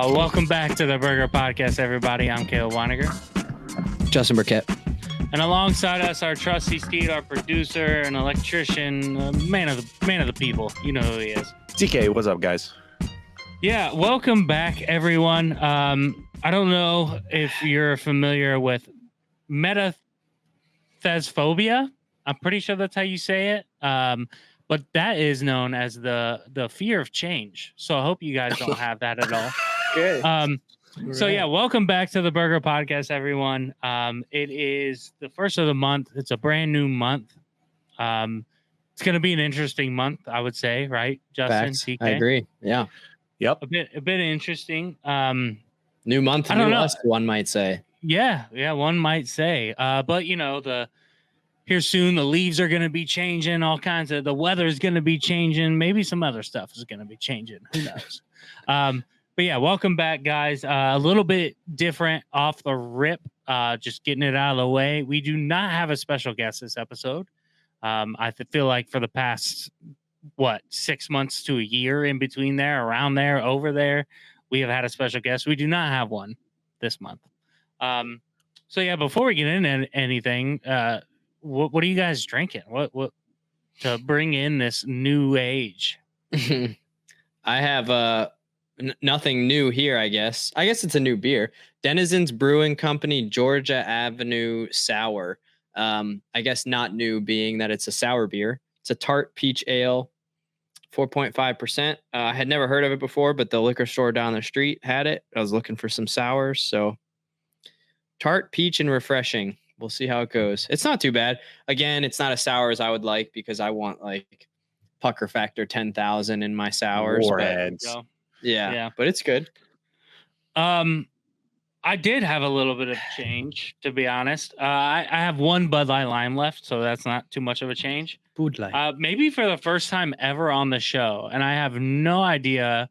Welcome back to the Burger Podcast, everybody. I'm Caleb Weiniger. Justin Burkett. And alongside us, our trusty Steve, our producer and electrician, man of the people. You know who he is. TK, what's up, guys? Yeah, welcome back, everyone. I don't know if you're familiar with metathesphobia. I'm pretty sure that's how you say it. But that is known as the fear of change. So I hope you guys don't have that at all. Good. So yeah, welcome back to the Burger Podcast, everyone. It is the first of the month. It's a brand new month. It's going to be an interesting month, I would say, right, Justin? Facts. TK? I agree. Yeah. Yep. A bit interesting. New month, I don't new know. us, one might say. Yeah, one might say. But you know, here soon the leaves are going to be changing. All kinds of the weather is going to be changing. Maybe some other stuff is going to be changing. Who knows? But yeah, welcome back, guys. A little bit different off the rip. Just getting it out of the way. We do not have a special guest this episode. I feel like for the past 6 months to a year, in between there, around there, over there, we have had a special guest. We do not have one this month. So yeah, before we get into anything, what are you guys drinking? What to bring in this new age? I have nothing new here, I guess. I guess it's a new beer. Denizens Brewing Company, Georgia Avenue Sour. I guess not new, being that it's a sour beer. It's a tart peach ale, 4.5%. I had never heard of it before, but the liquor store down the street had it. I was looking for some sours, so tart, peach, and refreshing. We'll see how it goes. It's not too bad. Again, it's not as sour as I would like because I want like pucker factor 10,000 in my sours. Warheads. Yeah, but it's good. I did have a little bit of change, to be honest. I have one Bud Light Lime left, so that's not too much of a change. Bud Light. Maybe for the first time ever on the show, and I have no idea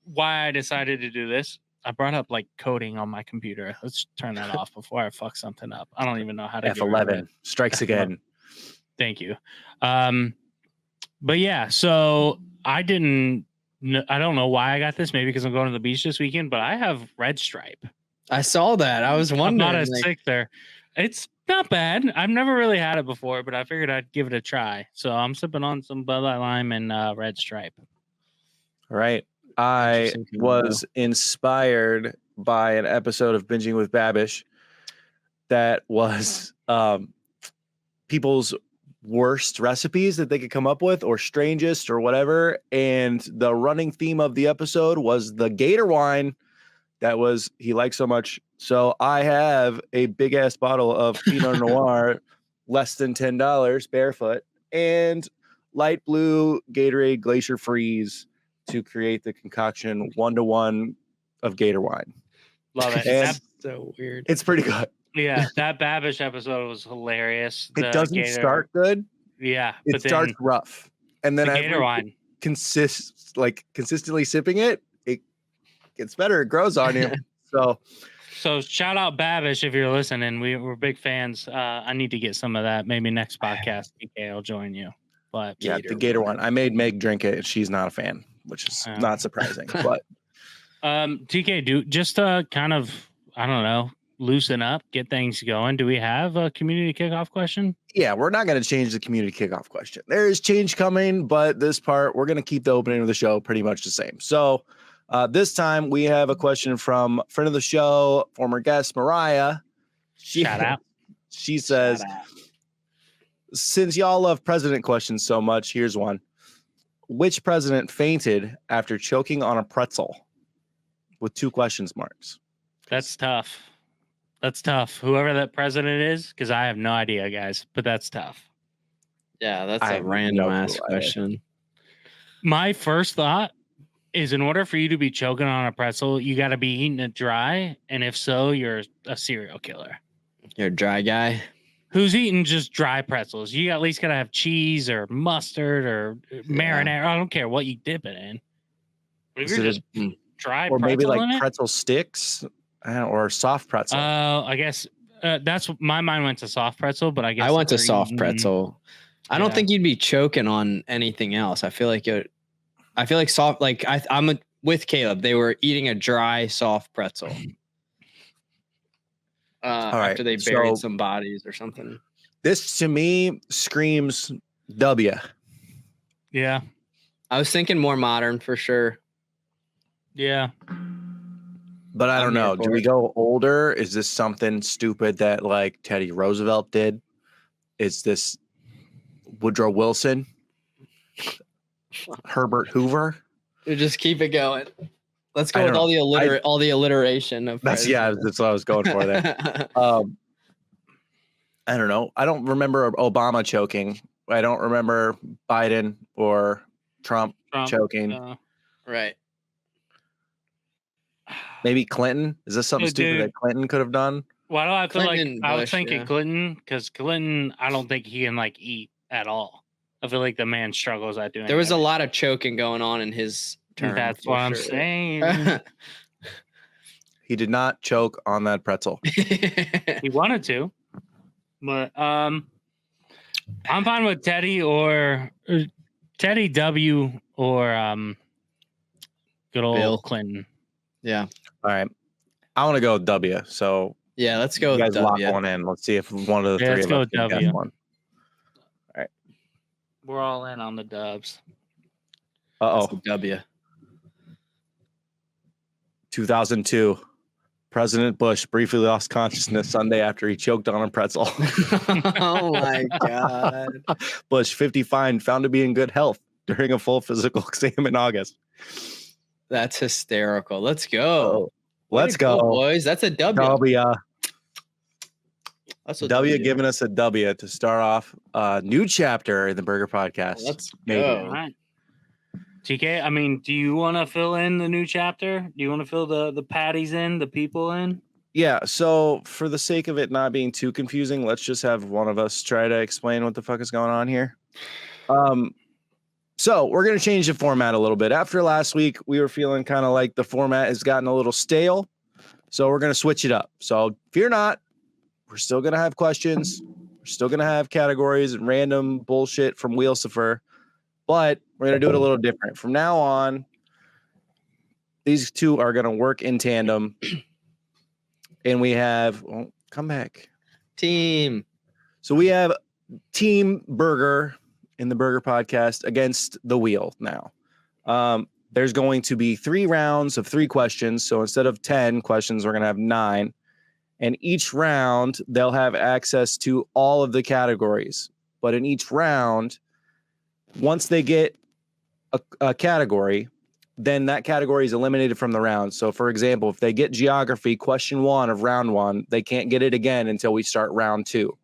why I decided to do this. I brought up like coding on my computer. Let's turn that off before I fuck something up. I don't even know how to get rid of F11 it. strikes again. Thank you. But yeah, so I don't know why I got this. Maybe because I'm going to the beach this weekend, but I have Red Stripe. I saw that. I was wondering. I'm not as sick there. It's not bad. I've never really had it before, but I figured I'd give it a try. So I'm sipping on some Bud Light Lime and Red Stripe. All right. I was inspired by an episode of Binging with Babish that was people's worst recipes that they could come up with, or strangest, or whatever. And the running theme of the episode was the Gator wine that he liked so much. So I have a big ass bottle of Pinot Noir, less than $10, barefoot, and light blue Gatorade Glacier Freeze to create the concoction 1-to-1 of Gator wine. Love it. And That's so weird. it's pretty good. Yeah, that Babish episode was hilarious. It doesn't start good. Yeah, It starts rough, and then the Gator wine consistently sipping it, it gets better. It grows on you. So shout out Babish if you're listening. We're big fans. I need to get some of that. Maybe next podcast, TK will join you. But yeah, the Gator one. I made Meg drink it, and she's not a fan, which is not surprising. But TK, just to kind of, I don't know, loosen up, get things going. Do we have a community kickoff question? Yeah, we're not going to change the community kickoff question. There is change coming, but this part, we're going to keep the opening of the show pretty much the same. So this time we have a question from friend of the show, former guest, Mariah. Shout out. She says, since y'all love president questions so much, here's one. Which president fainted after choking on a pretzel? With 2 question marks. That's tough. Whoever that president is, because I have no idea, guys, but that's tough. Yeah, that's a random ass question. My first thought is, in order for you to be choking on a pretzel, you got to be eating it dry. And if so, you're a serial killer. You're a dry guy. Who's eating just dry pretzels? You at least got to have cheese or mustard or marinara. I don't care what you dip it in. But if you're just dry or maybe pretzel like pretzel sticks or soft pretzel. I guess that's what my mind went to, soft pretzel, but I guess I went to soft pretzel. I don't think you'd be choking on anything else. I feel like soft, like I'm with Caleb. They were eating a dry, soft pretzel. right, After they buried so- some bodies or something. This to me screams W. Yeah. I was thinking more modern for sure. Yeah. But I I'm don't here know. for Do we it. go older? Is this something stupid that like Teddy Roosevelt did? Is this Woodrow Wilson? Herbert Hoover? You just keep it going. Let's I go with don't all the alliteration of That's presidents. that's what I was going for there. I don't know. I don't remember Obama choking. I don't remember Biden or Trump choking. Right. Maybe Clinton. Is this something Oh, stupid dude. that Clinton could have done? Why do I feel like Clinton and I was Bush, thinking yeah. Clinton? Because Clinton, I don't think he can like eat at all. I feel like the man struggles at doing. There was a everything. lot of choking going on in his term. That's for what I'm sure. saying. He did not choke on that pretzel. He wanted to, but I'm fine with Teddy or Teddy W or good old Bill. Clinton. Yeah. All right. I want to go with W. So Yeah, let's go you with guys lock W. one in. Let's see if one of the Yeah, three let's of go us with can guess W. one. We're all in on the Dubs. Uh That's oh. a W. 2002. President Bush briefly lost consciousness Sunday after he choked on a pretzel. Oh my God. Bush, 55, found to be in good health during a full physical exam in August. That's hysterical. Let's go. Oh, let's Way to go, go. boys. That's a W. W. That's a W giving us a W to start off a new chapter in the Burger Podcast. Let's Maybe. go. All right. TK, I mean, do you want to fill in the new chapter? Do you want to fill the patties in, the people in? Yeah, so for the sake of it not being too confusing, let's just have one of us try to explain what the fuck is going on here. So we're going to change the format a little bit. After last week, we were feeling kind of like the format has gotten a little stale. So we're going to switch it up. So fear not, we're still going to have questions. We're still going to have categories and random bullshit from Wheelsifer, but we're going to do it a little different. From now on, these two are going to work in tandem. And we have, come back. Team. So we have Team Burger in the Burger Podcast against the Wheel now. There's going to be 3 rounds of 3 questions. So instead of 10 questions, we're going to have 9. And each round, they'll have access to all of the categories. But in each round, once they get a category, then that category is eliminated from the round. So, for example, if they get geography, question 1 of round 1, they can't get it again until we start round 2.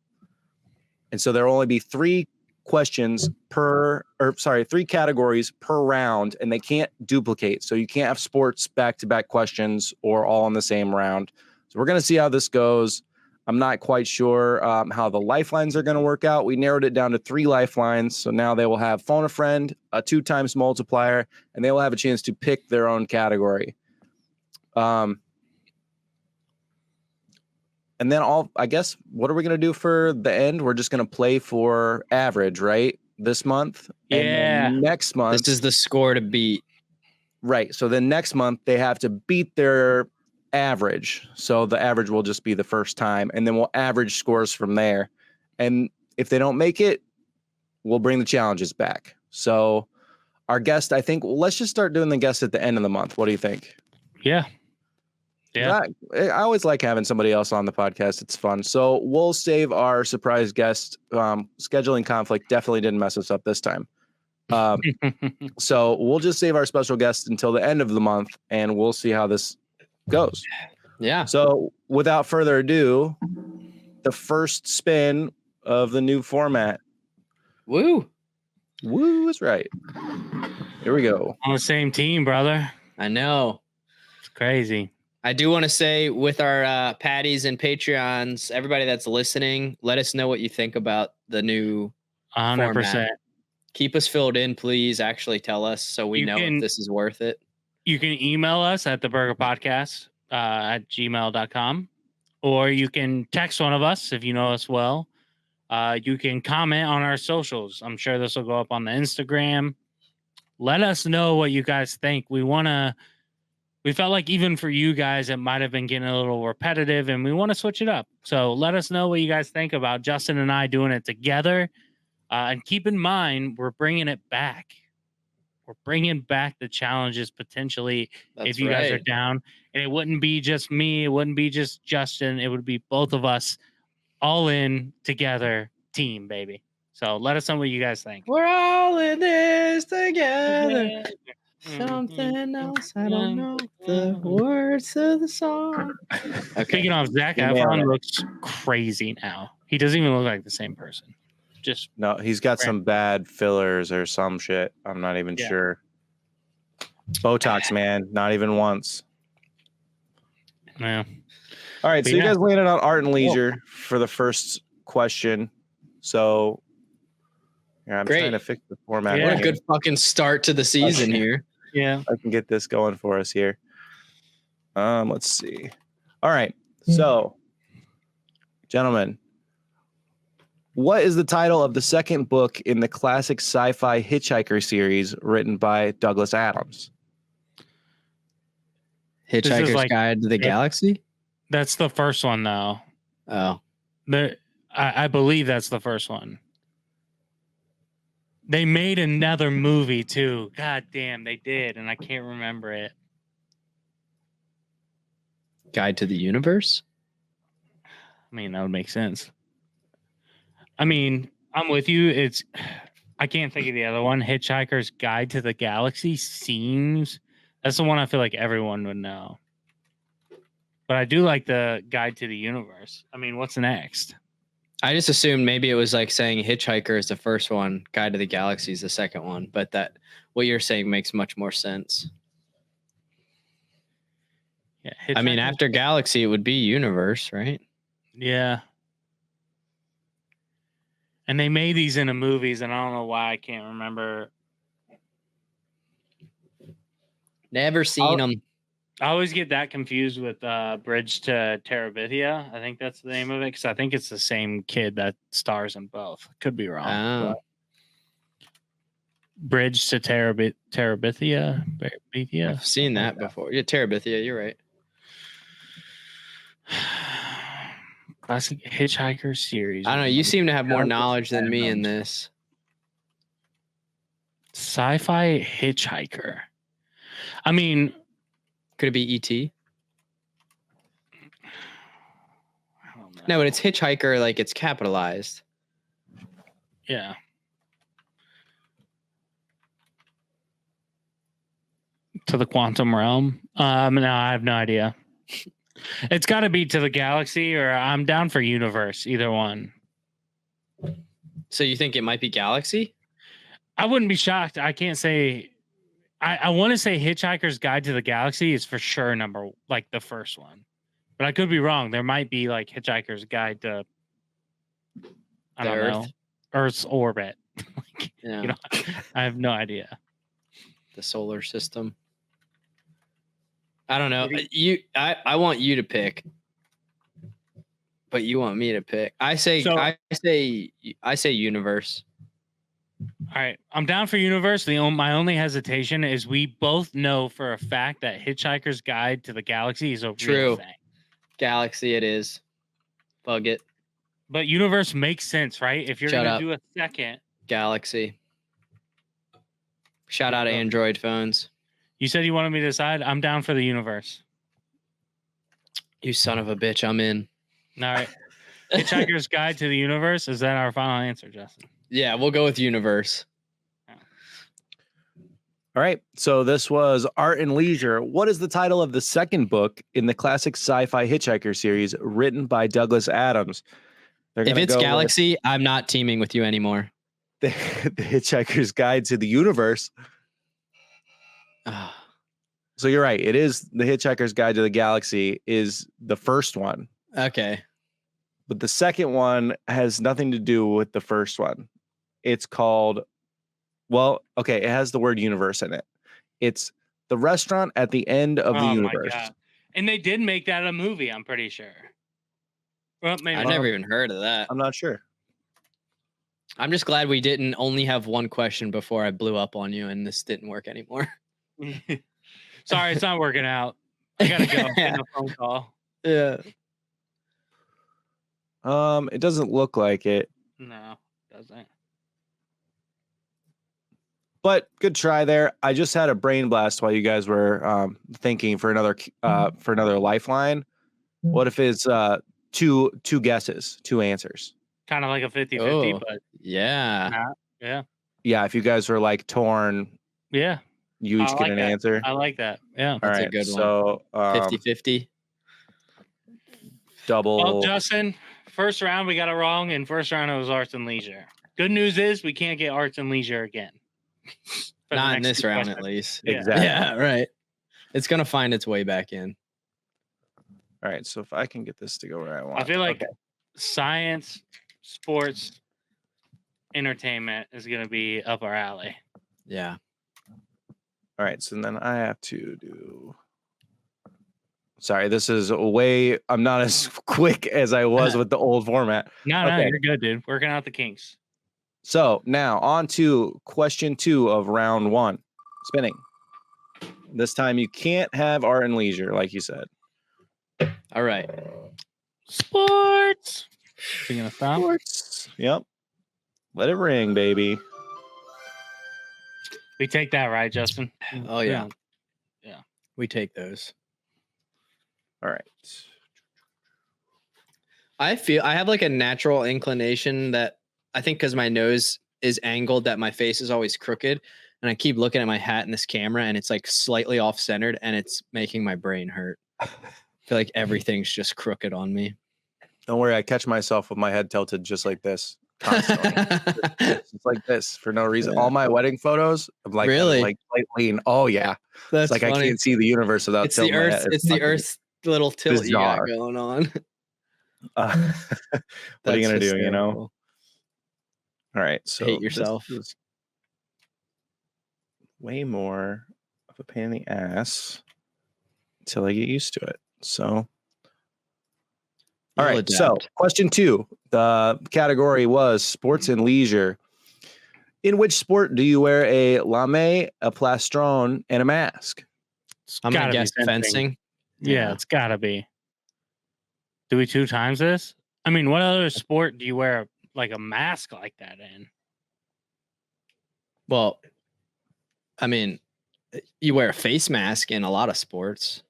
And so there will only be 3 questions 3 categories per round, and they can't duplicate. So you can't have sports back-to-back questions or all in the same round. So we're going to see how this goes. I'm not quite sure how the lifelines are going to work out. We narrowed it down to 3 lifelines. So now they will have phone a friend, a 2 times multiplier, and they will have a chance to pick their own category. And then I guess, what are we going to do for the end? We're just going to play for average, right? This month. Yeah. And then next month. This is the score to beat. Right. So then next month they have to beat their average. So the average will just be the first time, and then we'll average scores from there. And if they don't make it, we'll bring the challenges back. So our guest, I think, let's just start doing the guest at the end of the month. What do you think? Yeah. Yeah. I always like having somebody else on the podcast. It's fun. So we'll save our surprise guest. Scheduling conflict definitely didn't mess us up this time. So we'll just save our special guest until the end of the month, and we'll see how this goes. Yeah. So without further ado, the first spin of the new format. Woo. Woo is right. Here we go. On the same team, brother. I know. It's crazy. I do want to say, with our Patties and Patreons, everybody that's listening, let us know what you think about the new 100%. format. Keep us filled in, please. Actually tell us so we know if this is worth it. You can email us at theburgerpodcast at gmail.com, or you can text one of us if you know us well. You can comment on our socials. I'm sure this will go up on the Instagram. let us know what you guys think. We felt like even for you guys, it might have been getting a little repetitive, and we want to switch it up. So let us know what you guys think about Justin and I doing it together. And keep in mind, we're bringing it back. We're bringing back the challenges potentially if you guys are down. And it wouldn't be just me. It wouldn't be just Justin. It would be both of us all in together team, baby. So let us know what you guys think. We're all in this together. Something else, I don't know the words of the song. Okay. Speaking of, Zac Efron looks crazy now. He doesn't even look like the same person. Just no, he's got some bad fillers or some shit. I'm not even sure. Botox, man, not even once. Yeah. All right, so you guys landed on art and leisure for the first question. So I'm trying to fix the format. What a good fucking start to the season here. Yeah, I can get this going for us here. Let's see. All right, so gentlemen, what is the title of the second book in the classic sci-fi Hitchhiker series written by Douglas Adams? Hitchhiker's Guide to the Galaxy? That's the first one, though. Oh. I believe that's the first one. They made another movie, too. God damn, they did, and I can't remember it. Guide to the Universe? I mean, that would make sense. I mean, I'm with you. I can't think of the other one. Hitchhiker's Guide to the Galaxy seems... That's the one I feel like everyone would know. But I do like the Guide to the Universe. I mean, what's next? I just assumed maybe it was like saying Hitchhiker is the first one, Guide to the Galaxy is the second one. But what you're saying makes much more sense. Yeah, I mean, after Galaxy, it would be Universe, right? Yeah. And they made these into movies, and I don't know why I can't remember. Never seen them. I always get that confused with Bridge to Terabithia. I think that's the name of it, because I think it's the same kid that stars in both. Could be wrong. Oh. Bridge to Terabithia. I've seen that before. Yeah, Terabithia, you're right. Classic Hitchhiker series. I don't know. You seem to have more knowledge than me in this. Sci-fi Hitchhiker. I mean, could it be E.T.? I don't know. No, but it's Hitchhiker, like it's capitalized. Yeah. To the quantum realm. No, I have no idea. It's got to be To the Galaxy, or I'm down for Universe. Either one. So you think it might be Galaxy? I wouldn't be shocked. I can't say. I want to say Hitchhiker's Guide to the Galaxy is for sure the first one, but I could be wrong. There might be like Hitchhiker's Guide to, I don't know, Earth's orbit. Yeah. You know, I have no idea. The solar system. I don't know. I want you to pick, but you want me to pick. I say Universe. All right, I'm down for Universe. My only hesitation is we both know for a fact that Hitchhiker's Guide to the Galaxy is a real thing. Galaxy it is. Bug it. But Universe makes sense, right? If you're going to do a second. Galaxy. Shout out Android phones. You said you wanted me to decide. I'm down for the Universe. You son of a bitch, I'm in. All right. Hitchhiker's Guide to the Universe. Is that our final answer, Justin? Yeah, we'll go with Universe. All right. So this was Art and Leisure. What is the title of the second book in the classic sci-fi Hitchhiker series written by Douglas Adams? If it's Galaxy, I'm not teaming with you anymore. The Hitchhiker's Guide to the Universe. So you're right. It is The Hitchhiker's Guide to the Galaxy is the first one. Okay. But the second one has nothing to do with the first one. It's called, it has the word universe in it. It's The Restaurant at the End of the Universe. My God. And they did make that a movie, I'm pretty sure. Well, maybe I never even heard of that. I'm not sure. I'm just glad we didn't only have one question before I blew up on you, and this didn't work anymore. Sorry, it's not working out. I gotta go. I'm getting a phone call. Yeah. It doesn't look like it, No, doesn't. but good try there. I just had a brain blast while you guys were thinking for another lifeline. What if it's two guesses, two answers? Kind of like a 50-50, Oh, but yeah. not. Yeah. Yeah, if you guys were like torn, Yeah. you each I get like an that. answer. I like that. Yeah. All That's a right, good one. so 50-50. double. Well, Justin, first round we got it wrong, and first round it was arts and leisure. Good news is we can't get arts and leisure again. For the Not in next this two round, at questions. least. Yeah. Exactly. Yeah, right. It's gonna find its way back in. All right, so if I can get this to go where I want, I feel like okay. science, sports, entertainment is going to be up our alley. Yeah. All right, so then I have to do. Sorry, this is way. I'm not as quick as I was with the old format. No, Okay. you're good, dude. Working out the kinks. So now on to question 2 of round 1. Spinning. This time you can't have art and leisure, like you said. All right. Sports. You gonna stop? Sports. Yep. Let it ring, baby. We take that, right, Justin? Oh yeah. Yeah. We take those. All right. I have like a natural inclination that I think because my nose is angled that my face is always crooked, and I keep looking at my hat in this camera and it's like slightly off centered and it's making my brain hurt. I feel like everything's just crooked on me. Don't worry, I catch myself with my head tilted just like this constantly. It's like this for no reason. Yeah. All my wedding photos, I'm like, Really? like lean. Oh yeah, That's it's like funny. I can't see the universe without It's the tilting my Earth. head. It's the fucking- Earth's little tilt you got bizarre. going on. what are you That's gonna do? You know. hysterical. All right, so Hate this yourself. is way more of a pain in the ass until I get used to it. So. All You'll right. So, adapt. question 2. The category was sports and leisure. In which sport do you wear a lame, a plastron, and a mask? It's I'm gonna gotta be guess fencing. Yeah, it's gotta be. Do we 2 times this? I mean, what other sport do you wear like a mask like that in? Well, I mean, you wear a face mask in a lot of sports.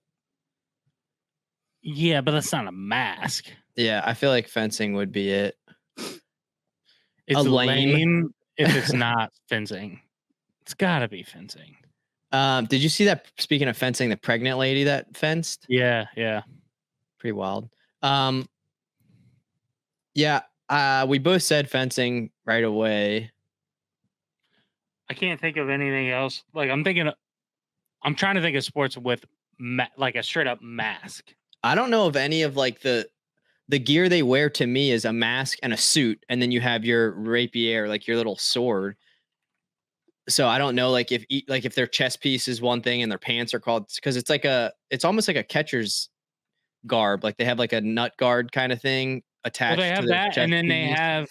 Yeah, but that's not a mask. Yeah, I feel like fencing would be it. It's lame- lame if it's not fencing. It's gotta be fencing. Did you see that? Speaking of fencing, the pregnant lady that fenced, Yeah. pretty wild. Yeah, we both said fencing right away. I can't think of anything else. Like I'm trying to think of sports with like a straight up mask. I don't know of any of like the gear they wear. To me, is a mask and a suit, and then you have your rapier, like your little sword. So I don't know, like if their chest piece is one thing and their pants are called, because it's almost like a catcher's garb. Like they have like a nut guard kind of thing attached. Well, they to have their that, chest and then they piece. have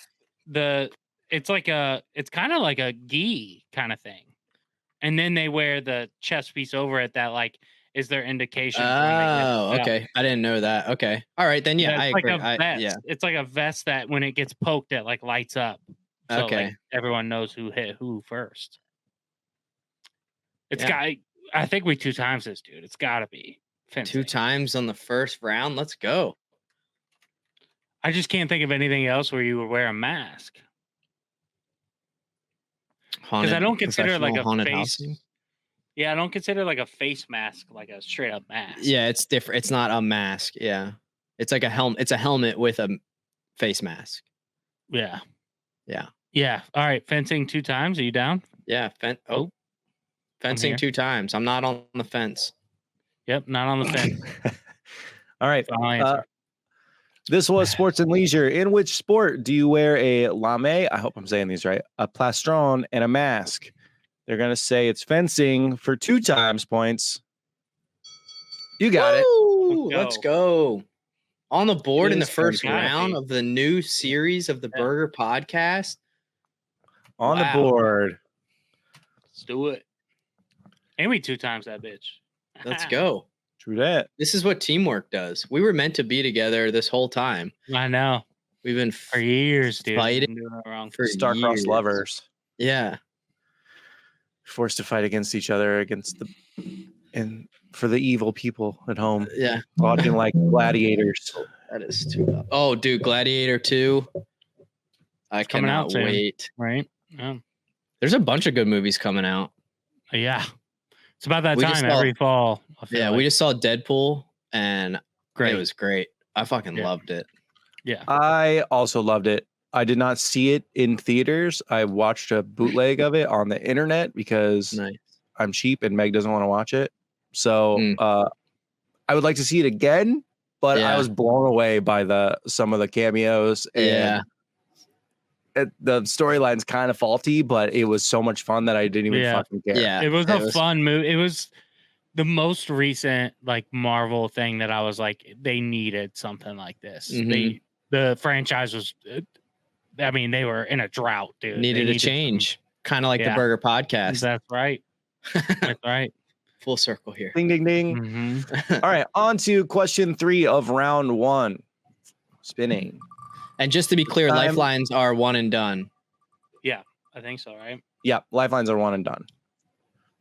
it's kind of like a gi kind of thing, and then they wear the chest piece over it that like is their indication. for when they get Oh, up. okay. I didn't know that. Okay. All right, then. Yeah, I it's agree. like a vest. Yeah. It's like a vest that when it gets poked, it like lights up. So Okay. like, everyone knows who hit who first. It's Yeah. I think we 2 times this, dude. It's got to be fencing. 2 times on the first round. Let's go. I just can't think of anything else where you would wear a mask. Because I don't consider like a haunted face. housing. Yeah, I don't consider like a face mask like a straight up mask. Yeah, it's different. It's not a mask. Yeah, it's like a helmet. It's a helmet with a face mask. Yeah. Yeah. Yeah. All right. Fencing 2 times. Are you down? Yeah. Oh, Fencing here. 2 times. I'm not on the fence. Yep. Not on the fence. All right. Final answer. This was sports and leisure. In which sport do you wear a lame? I hope I'm saying these right. A plastron and a mask. They're gonna say it's fencing for 2 times points. You got it. Woo! Let's Let's go. On the board It in the is first fencing. round of the new series of the Yeah. Burger Podcast. on the Wow. board. Let's do it. And we 2 times that bitch. Let's go. True that. This is what teamwork does. We were meant to be together this whole time. I know. We've been For years, dude. Fighting Been doing it wrong. for Star-crossed years. lovers. Yeah. Forced to fight against each other and for the evil people at home Yeah. watching like gladiators. That is too loud. Oh, dude, Gladiator 2. I coming out cannot soon. wait. Right? Yeah. There's a bunch of good movies coming out. Yeah. It's about that We just time saw- every fall. I feel Yeah, like. we just saw Deadpool and Great. it was great. I fucking Yeah. loved it. Yeah. I also loved it. I did not see it in theaters. I watched a bootleg of it on the internet because Nice. I'm cheap and Meg doesn't want to watch it. So Mm. I would like to see it again, but I Yeah. was blown away by some of the cameos and Yeah. the storyline's kind of faulty, but it was so much fun that I didn't even Yeah. fucking care. Yeah. It was a fun movie. It was the most recent like Marvel thing that I was like, they needed something like this. Mhm. The franchise was, I mean, they were in a drought, dude. They Needed a some- change. Kind of like the Yeah. Burger Podcast. That's right. That's right. Full circle here. Ding, ding, ding. Mhm. All right, on to question 3 of round 1. Spinning. And just to be clear, Time. lifelines are one and done. I think so, right? Yeah, lifelines are 1 and done.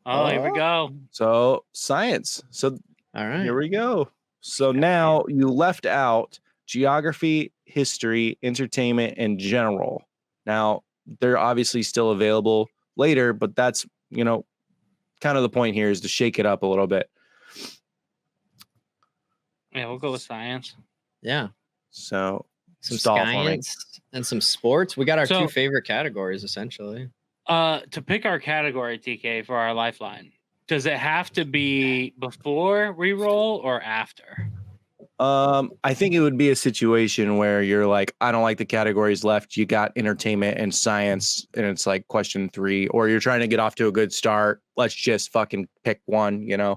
Oh, here we go. So science. So All right. here we go. So now you left out geography, history, entertainment, and general. Now they're obviously still available later, but that's, kind of the point here is to shake it up a little bit. Yeah, we'll go with science. Yeah. So Some stall for me. science and some sports. We got our So- 2 favorite categories essentially. To pick our category, TK, for our lifeline, does it have to be before reroll or after? I think it would be a situation where you're like, I don't like the categories left. You got entertainment and science, and it's like question 3, or you're trying to get off to a good start. Let's just fucking pick one, Yeah.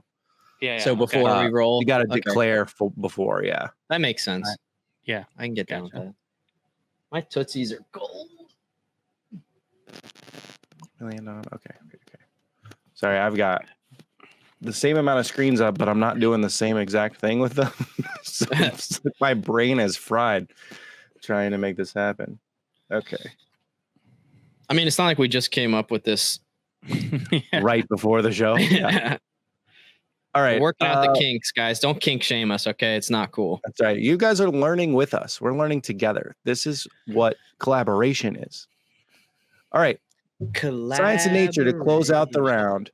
So before okay. we roll, You got to okay. declare before, yeah. That makes sense. Yeah. I can get down with Gotcha. that. My tootsies are gold. Okay. Sorry, I've got the same amount of screens up, but I'm not doing the same exact thing with them. So it's like my brain is fried trying to make this happen. Okay. I mean, it's not like we just came up with this. Yeah. Right before the show. Yeah. All right. We're working out the kinks, guys. Don't kink shame us, okay? It's not cool. That's right. You guys are learning with us. We're learning together. This is what collaboration is. All right. Science and nature to close out the round.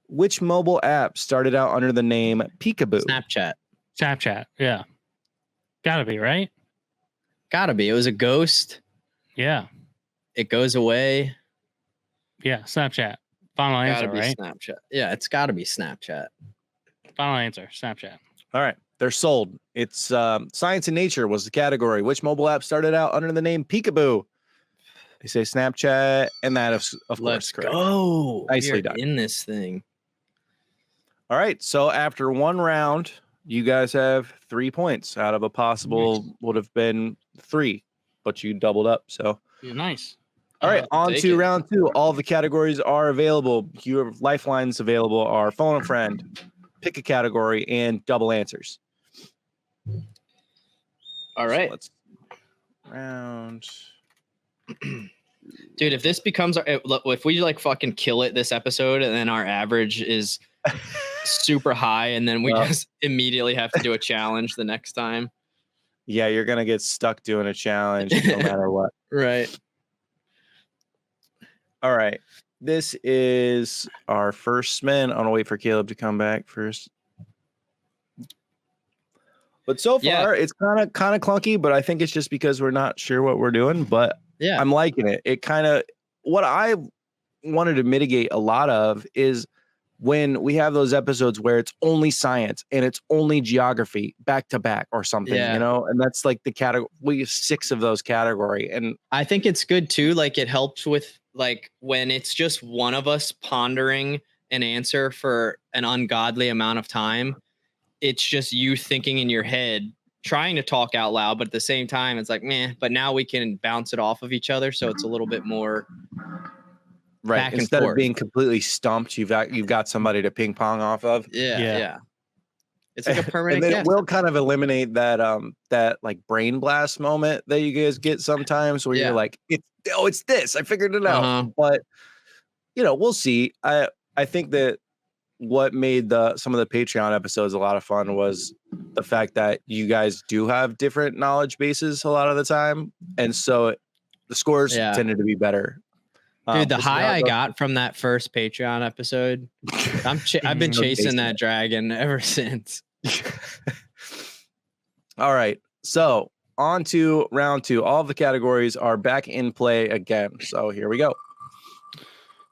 Which mobile app started out under the name Peekaboo? Snapchat. Snapchat. Yeah. Gotta be, right? Gotta be. It was a ghost. Yeah. It goes away. Yeah. Snapchat. Final Gotta answer, be right? Snapchat. Yeah, it's gotta be Snapchat. Final answer. Snapchat. All right. They're sold. It's science and nature was the category. Which mobile app started out under the name Peekaboo? They say Snapchat, and that is, of course, Let's correct. go. Nicely We are done. in this thing. All right. So after one round, you guys have 3 points out of a possible would have been 3, but you doubled up. So, Yeah, nice. all right, on take to it. round 2. All the categories are available. Your lifelines available are phone a friend, pick a category, and double answers. All So right. let's round. Dude, if this becomes if we like fucking kill it this episode and then our average is super high and then we Well. just immediately have to do a challenge the next time. Yeah, you're gonna get stuck doing a challenge no matter what. Right. All right. This is our first spin. I'm gonna wait for Caleb to come back first. But so far, Yeah. it's kind of clunky, but I think it's just because we're not sure what we're doing. But Yeah. I'm liking it. It kind of what I wanted to mitigate a lot of is when we have those episodes where it's only science and it's only geography back to back or something, Yeah. and that's like the category. We have 6 of those category, and I think it's good too. Like it helps with like when it's just one of us pondering an answer for an ungodly amount of time. It's just you thinking in your head, trying to talk out loud, but at the same time, it's like, meh, but now we can bounce it off of each other. So it's a little bit more Right. back and Instead of forth. being completely stumped, you've got somebody to ping pong off of. Yeah. It's like a permanent And then it guest. will kind of eliminate that like brain blast moment that you guys get sometimes where you're like, it's this. I figured it out. But we'll see. I think that what made some of the Patreon episodes a lot of fun was the fact that you guys do have different knowledge bases a lot of the time. And so the scores tended to be better. Dude, the high I got from that first Patreon episode, I've been chasing that dragon ever since. All right. So on to round 2. All of the categories are back in play again. So here we go.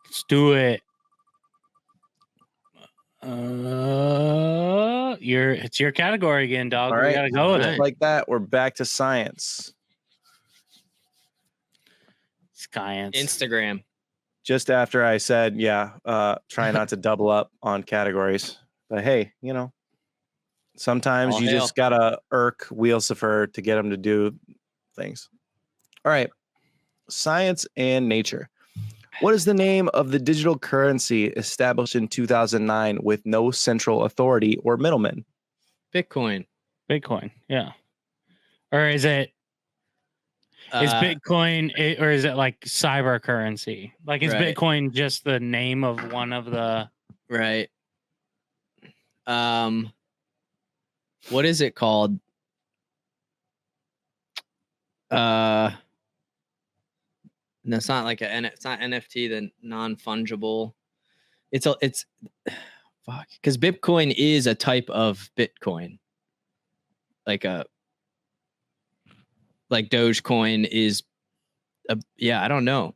Let's do it. It's your category again, dog. All right. We gotta go with it. Like that, we're back to science. Science. Instagram. Just after I said, try not to double up on categories. But hey, sometimes you just gotta irk Wheelsifer to get him to do things. All right. Science and nature. What is the name of the digital currency established in 2009 with no central authority or middleman? Bitcoin. Yeah. Or is it? Is Bitcoin or is it like cyber currency? Like is Bitcoin just the name of one of the right? What is it called? No, it's not like it's not NFT, the non-fungible. It's fuck, because Bitcoin is a type of Bitcoin. Like Dogecoin is I don't know.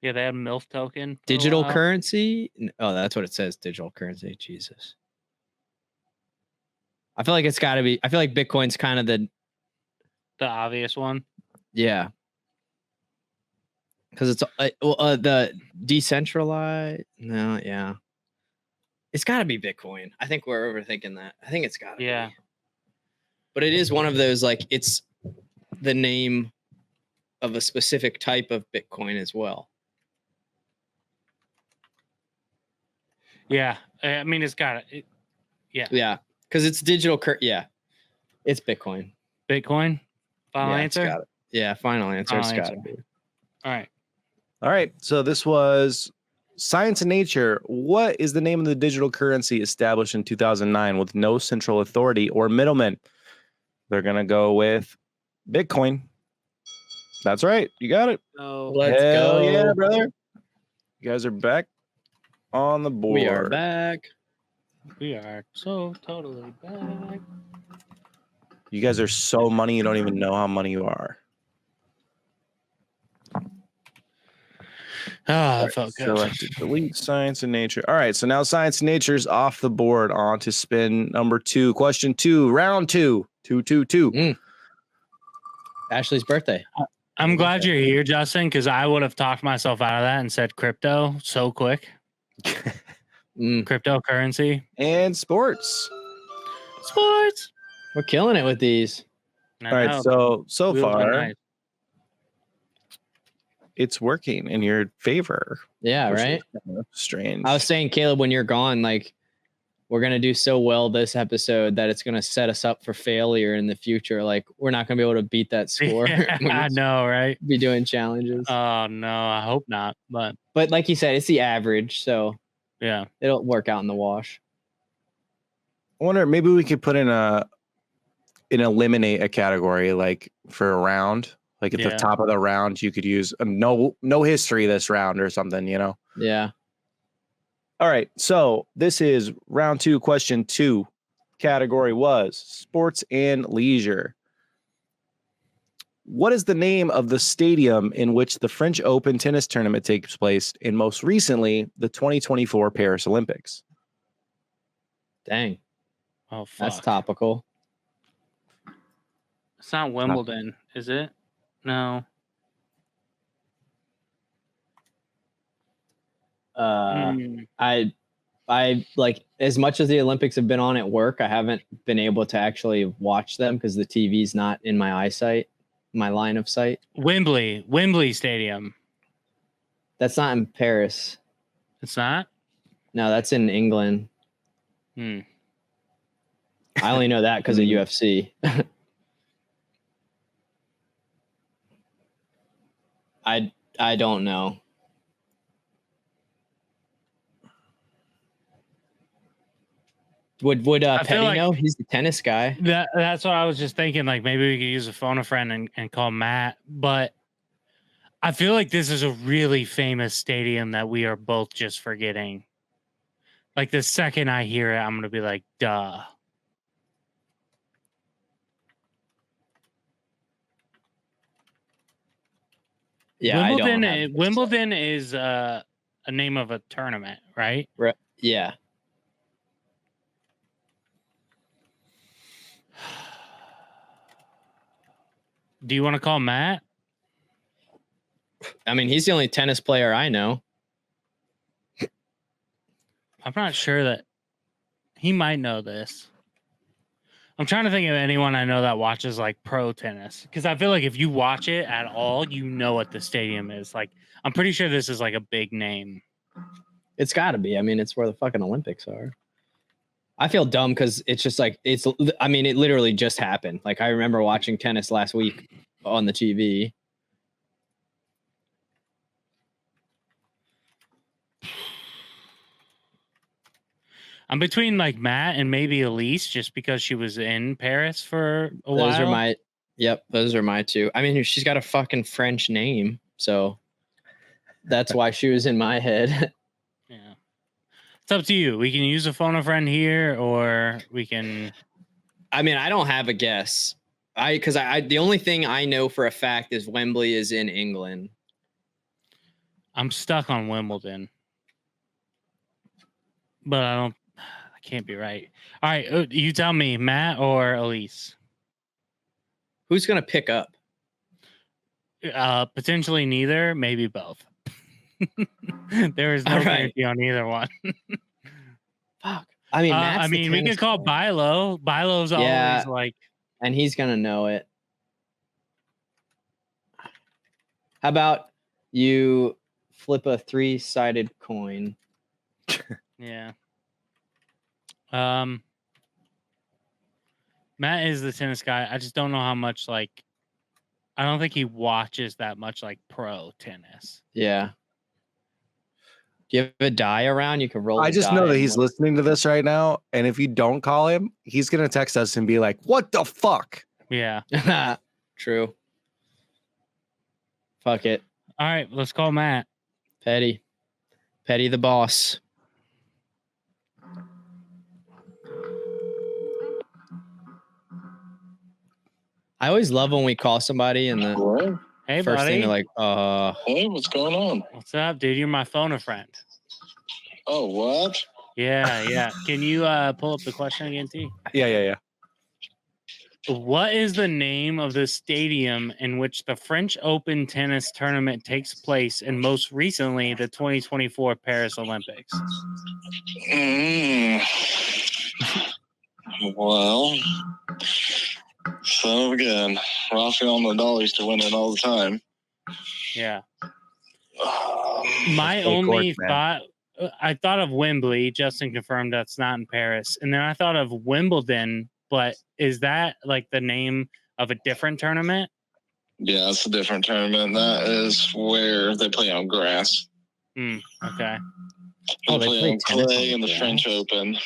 Yeah, they had MILF token. Digital currency? Oh, that's what it says. Digital currency. Jesus. I feel like it's got to be. I feel like Bitcoin's kind of the obvious one. Yeah. Because it's the decentralized. No, yeah. It's got to be Bitcoin. I think we're overthinking that. I think it's got to be. But it is one of those, like, it's the name of a specific type of Bitcoin as well. Yeah. I mean, it's got it. Yeah. Yeah. Because it's digital. It's Bitcoin. Bitcoin? Final answer? Yeah, final answer. It's got to be. All right. So this was science and nature. What is the name of the digital currency established in 2009 with no central authority or middleman? They're going to go with Bitcoin. That's right. You got it. Let's go. Yeah, brother. You guys are back on the board. We are back. We are so totally back. You guys are so money, you don't even know how money you are. I felt good. Selected delete science and nature. All right, so now science and nature is off the board. On to spin number 2. Question 2, round 2. 2. Ashley's birthday. I'm glad you're here, Justin, because I would have talked myself out of that and said crypto so quick. Cryptocurrency. And sports. We're killing it with these. All right, so far, it's working in your favor. Yeah, right? Strange. I was saying, Caleb, when you're gone, like, we're going to do so well this episode that it's going to set us up for failure in the future. Like, we're not going to be able to beat that score. I know, right? Be doing challenges. Oh, no, I hope not. But like you said, it's the average. So, yeah, it'll work out in the wash. I wonder, maybe we could put in an eliminate a category, like for a round. Like at the top of the round, you could use no history this round or something, Yeah. All right. So this is round 2, question 2. Category was sports and leisure. What is the name of the stadium in which the French Open tennis tournament takes place, and most recently, the 2024 Paris Olympics? Dang. Oh, fuck. That's topical. It's not Wimbledon, is it? No. I like, as much as the Olympics have been on at work, I haven't been able to actually watch them because the TV's not in my eyesight, my line of sight. Wembley Stadium. That's not in Paris. It's not? No, that's in England. Hmm. I only know that because of UFC. I don't know. Would I feel Petty like- know? He's the tennis guy. That's what I was just thinking. Like maybe we could use a phone a friend and call Matt. But I feel like this is a really famous stadium that we are both just forgetting. Like the second I hear it, I'm gonna be like, duh. Yeah, Wimbledon. I don't Wimbledon is a name of a tournament, right? Yeah. Do you want to call Matt? I mean, he's the only tennis player I know. I'm not sure that he might know this. I'm trying to think of anyone I know that watches like pro tennis because I feel like if you watch it at all, you know what the stadium is. Like, I'm pretty sure this is like a big name. It's got to be. I mean, it's where the fucking Olympics are. I feel dumb because it's just like I mean, it literally just happened. Like I remember watching tennis last week on the TV. I'm between like Matt and maybe Elise just because she was in Paris for a while. Those are my two. I mean, she's got a fucking French name, so that's why she was in my head. Yeah. It's up to you. We can use a phone a friend here or we can. I mean, I don't have a guess. Because the only thing I know for a fact is Wembley is in England. I'm stuck on Wimbledon. But I can't be right. All right. You tell me, Matt or Elise? Who's going to pick up? Potentially neither, maybe both. There is no guarantee on either one. Fuck. I mean, we could call Bilo. Bilo's always like, and he's gonna know it. How about you flip a 3-sided coin? Yeah. Matt is the tennis guy. I just don't know how much I don't think he watches that much like pro tennis. Yeah. Do you have a die around? You can roll. I just know that he's listening to this right now, and if you don't call him, he's gonna text us and be like, "What the fuck?" Yeah. True. Fuck it. All right, let's call Matt. Petty the boss. I always love when we call somebody and the Hello? Hey, first buddy. thing they're like, Hey, what's going on? What's up, dude? You're my phone a friend. Oh, what? Yeah. Can you pull up the question again, T? Yeah. What is the name of the stadium in which the French Open tennis tournament takes place and most recently the 2024 Paris Olympics? Well, so again, Rafael Nadal used to win it all the time. Yeah. My Hey, only Cork, man. thought, I thought of Wembley. Justin confirmed that's not in Paris. And then I thought of Wimbledon, but is that like the name of a different tournament? Yeah, it's a different tournament. That is where they play on grass. Okay. Oh, They they play on tennis clay on in the grass? French Open.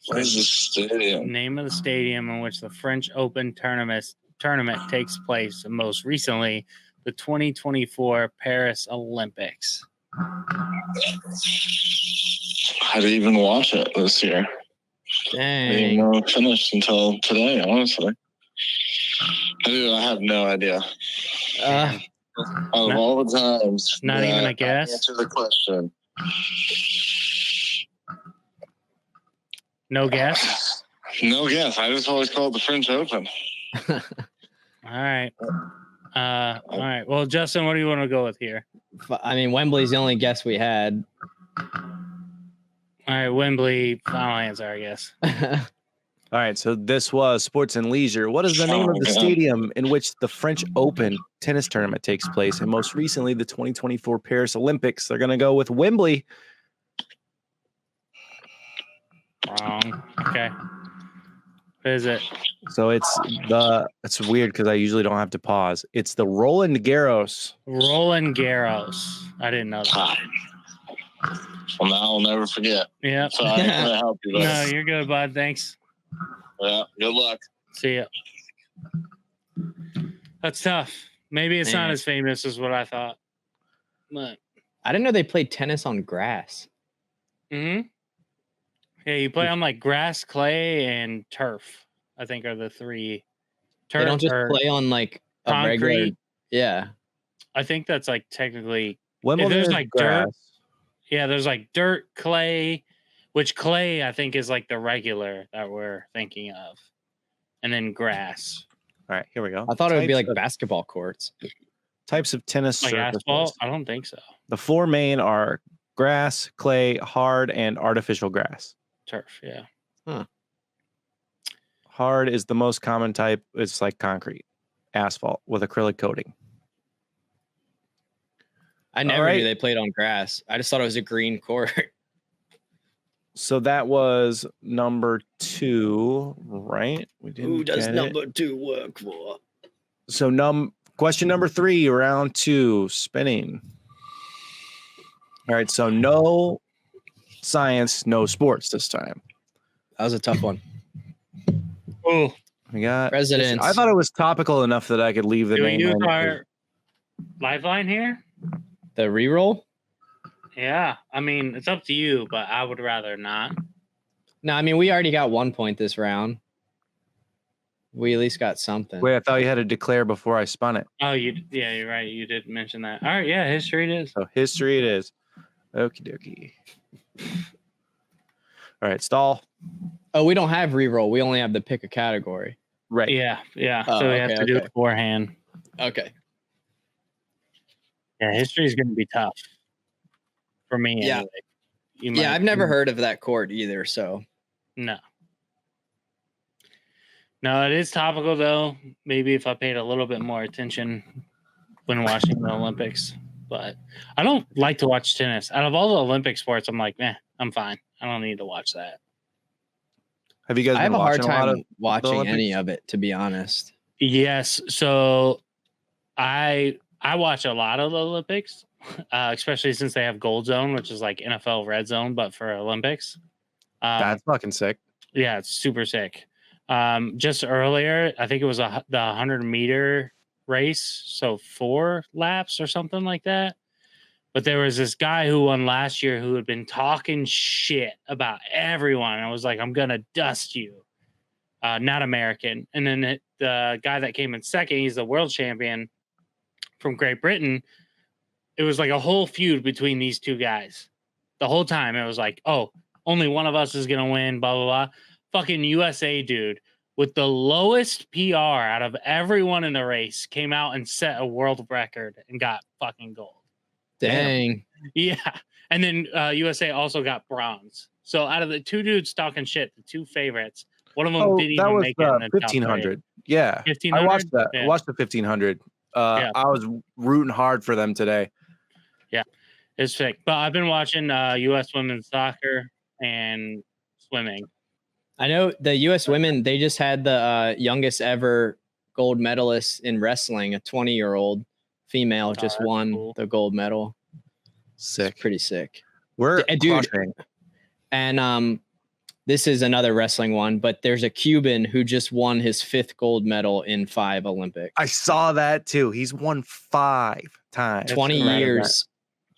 What is the stadium? Name of the stadium in which the French Open tournament takes place, and most recently the 2024 Paris Olympics. I didn't even watch it this year. I didn't dang. know it finished until today, honestly. I have no idea. Uh, Out of all the times. Not even a that guess? I answered the question. No guess? No guess. I just always call it the French Open. All right. All right. Well, Justin, what do you want to go with here? I mean, Wembley's the only guess we had. All right, Wembley, final answer, I guess. All right, so this was Sports and Leisure. What is the name of the Oh, God. stadium in which the French Open tennis tournament takes place? And most recently, the 2024 Paris Olympics. They're going to go with Wembley. Wrong. Okay. What is it? So it's weird because I usually don't have to pause. It's the Roland Garros. Roland Garros. I didn't know that. Well, now I'll never forget. Yeah. So I ain't gonna help you. No, There. you're good, bud. Thanks. Yeah. Good luck. See ya. That's tough. Maybe it's not Man. as famous as what I thought. But I didn't know they played tennis on grass. yeah, you play on like grass, clay, and turf. I think are the three. Turf They don't just or play on like a regular. concrete. Yeah. I think that's like technically. Wimbledon there's is like dirt- grass. Yeah, there's like dirt, clay, which clay I think is like the regular that we're thinking of, and then grass. All right, here we go. I thought it would be Types like of- basketball courts. types of tennis Like surfaces. asphalt? I don't think so. The four main are grass, clay, hard, and artificial grass. Turf, yeah. Hard is the most common type. It's like concrete, asphalt with acrylic coating. I never right. knew they played on grass. I just thought it was a green court. So that was number 2, right? We didn't get it. 2 work for? So question number 3, round 2, spinning. All right, so no science, no sports this time. That was a tough one. Oh, We got Presidents. I thought it was topical enough that I could leave the do we name. use in. our lifeline here? The reroll? Yeah, I mean it's up to you, but I would rather not. No, I mean we already got 1 point this round. We at least got something. Wait, I thought you had to declare before I spun it. Oh, yeah, you're right. You did mention that. All right, yeah, history it is. So history it is. Okie dokie. All right, stall. Oh, we don't have reroll. We only have the pick a category. Right. Yeah. Oh, So we have okay, to do okay. it beforehand. Okay. Yeah, history is going to be tough for me. Yeah. Anyway. You Yeah, might- I've never heard of that court either. So No. No, it is topical though. Maybe if I paid a little bit more attention when watching the Olympics, but I don't like to watch tennis. Out of all the Olympic sports, I'm like, I'm fine. I don't need to watch that. Have you guys I have been a hard watching a lot time of watching any Olympics? of it, to be honest. Yes. So I watch a lot of the Olympics, especially since they have Gold Zone, which is like NFL Red Zone, but for Olympics. That's fucking sick. Yeah, it's super sick. Just earlier, I think it was the 100-meter race, so 4 laps or something like that. But there was this guy who won last year who had been talking shit about everyone. I was like, I'm gonna dust you. Not American. And then the guy that came in second, he's the world champion from Great Britain. It was like a whole feud between these two guys. The whole time it was like, oh, only one of us is gonna win, blah blah blah. Fucking USA dude with the lowest PR out of everyone in the race came out and set a world record and got fucking gold. Dang. Yeah. And then USA also got bronze. So out of the two dudes talking shit, the two favorites, one of them Oh, didn't that even was make it in the top 1500. Yeah. 1500. I watched that. Yeah. I watched the 1500. Yeah. I was rooting hard for them today. It's sick. But I've been watching US women's soccer and swimming. I know the U.S. women, they just had the youngest ever gold medalist in wrestling, a 20-year-old female just that's won cool. the gold medal. Sick. Pretty sick. We're Dude. crushing. And this is another wrestling one, but there's a Cuban who just won his 5th gold medal in 5 Olympics. I saw that too. He's won 5 times. 20 Right. years.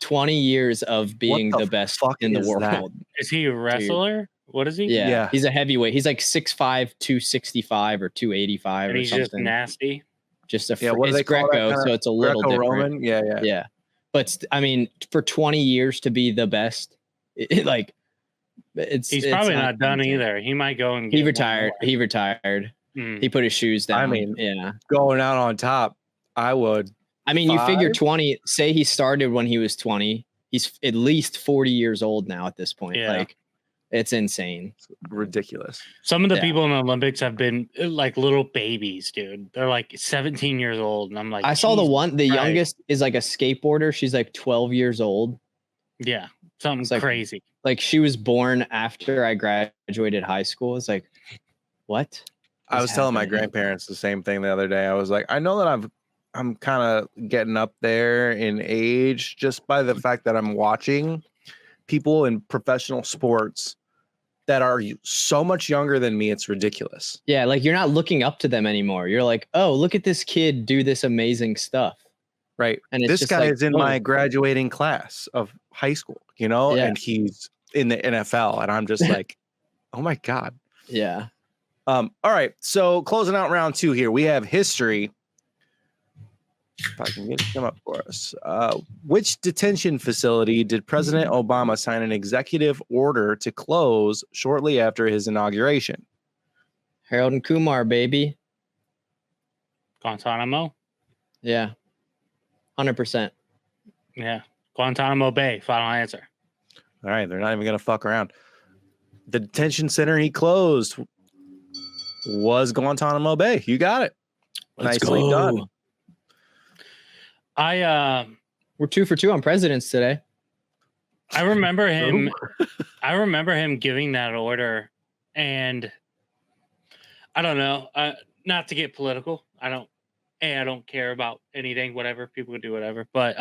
20 years of being the the best fuck in the is world. that? Is he a wrestler? What is he? Yeah. Yeah. He's a heavyweight. He's like 6'5", 265 or 285 And or he's just something. nasty. Just a Yeah, what do it's they call that Greco, kinda- so it's a little different. Greco-Roman? Yeah. Yeah. But I mean, for 20 years to be the best, it's He's it's probably not done insane. either. He might go and He get one retired. more. He retired. Mm. He put his shoes down. I mean, yeah. Going out on top, I would. I mean, you figure 5? 20, say he started when he was 20. He's at least 40 years old now at this point. Yeah. Like It's insane. It's ridiculous. Some of the Yeah. people in the Olympics have been like little babies, dude. They're like 17 years old, and I'm like, I saw the Jesus Christ. youngest is like a skateboarder. She's like 12 years old. Yeah, something It's like- crazy. Like she was born after I graduated high school. It's like, what? I was is telling my happening? grandparents the same thing the other day. I was like, I know that I'm kind of getting up there in age just by the fact that I'm watching people in professional sports that are so much younger than me. It's ridiculous. Yeah, like you're not looking up to them anymore. You're like, oh, look at this kid do this amazing stuff. Right. And it's This just guy like, is in whoa. my graduating class of high school, you know, Yeah. and he's in the NFL. And I'm just like, oh my God. Yeah. All right. So closing out round 2 here, we have history. If I can get it come up for us. Which detention facility did President Obama sign an executive order to close shortly after his inauguration? Harold and Kumar, baby. Guantanamo. Yeah. 100%. Yeah, Guantanamo Bay. Final answer. All right. They're not even going to fuck around. The detention center he closed was Guantanamo Bay. You got it. Nicely done. We're 2 for 2 on presidents today. I remember him. I remember him giving that order, and I don't know. Not to get political. I don't care about anything. Whatever, people can do whatever. But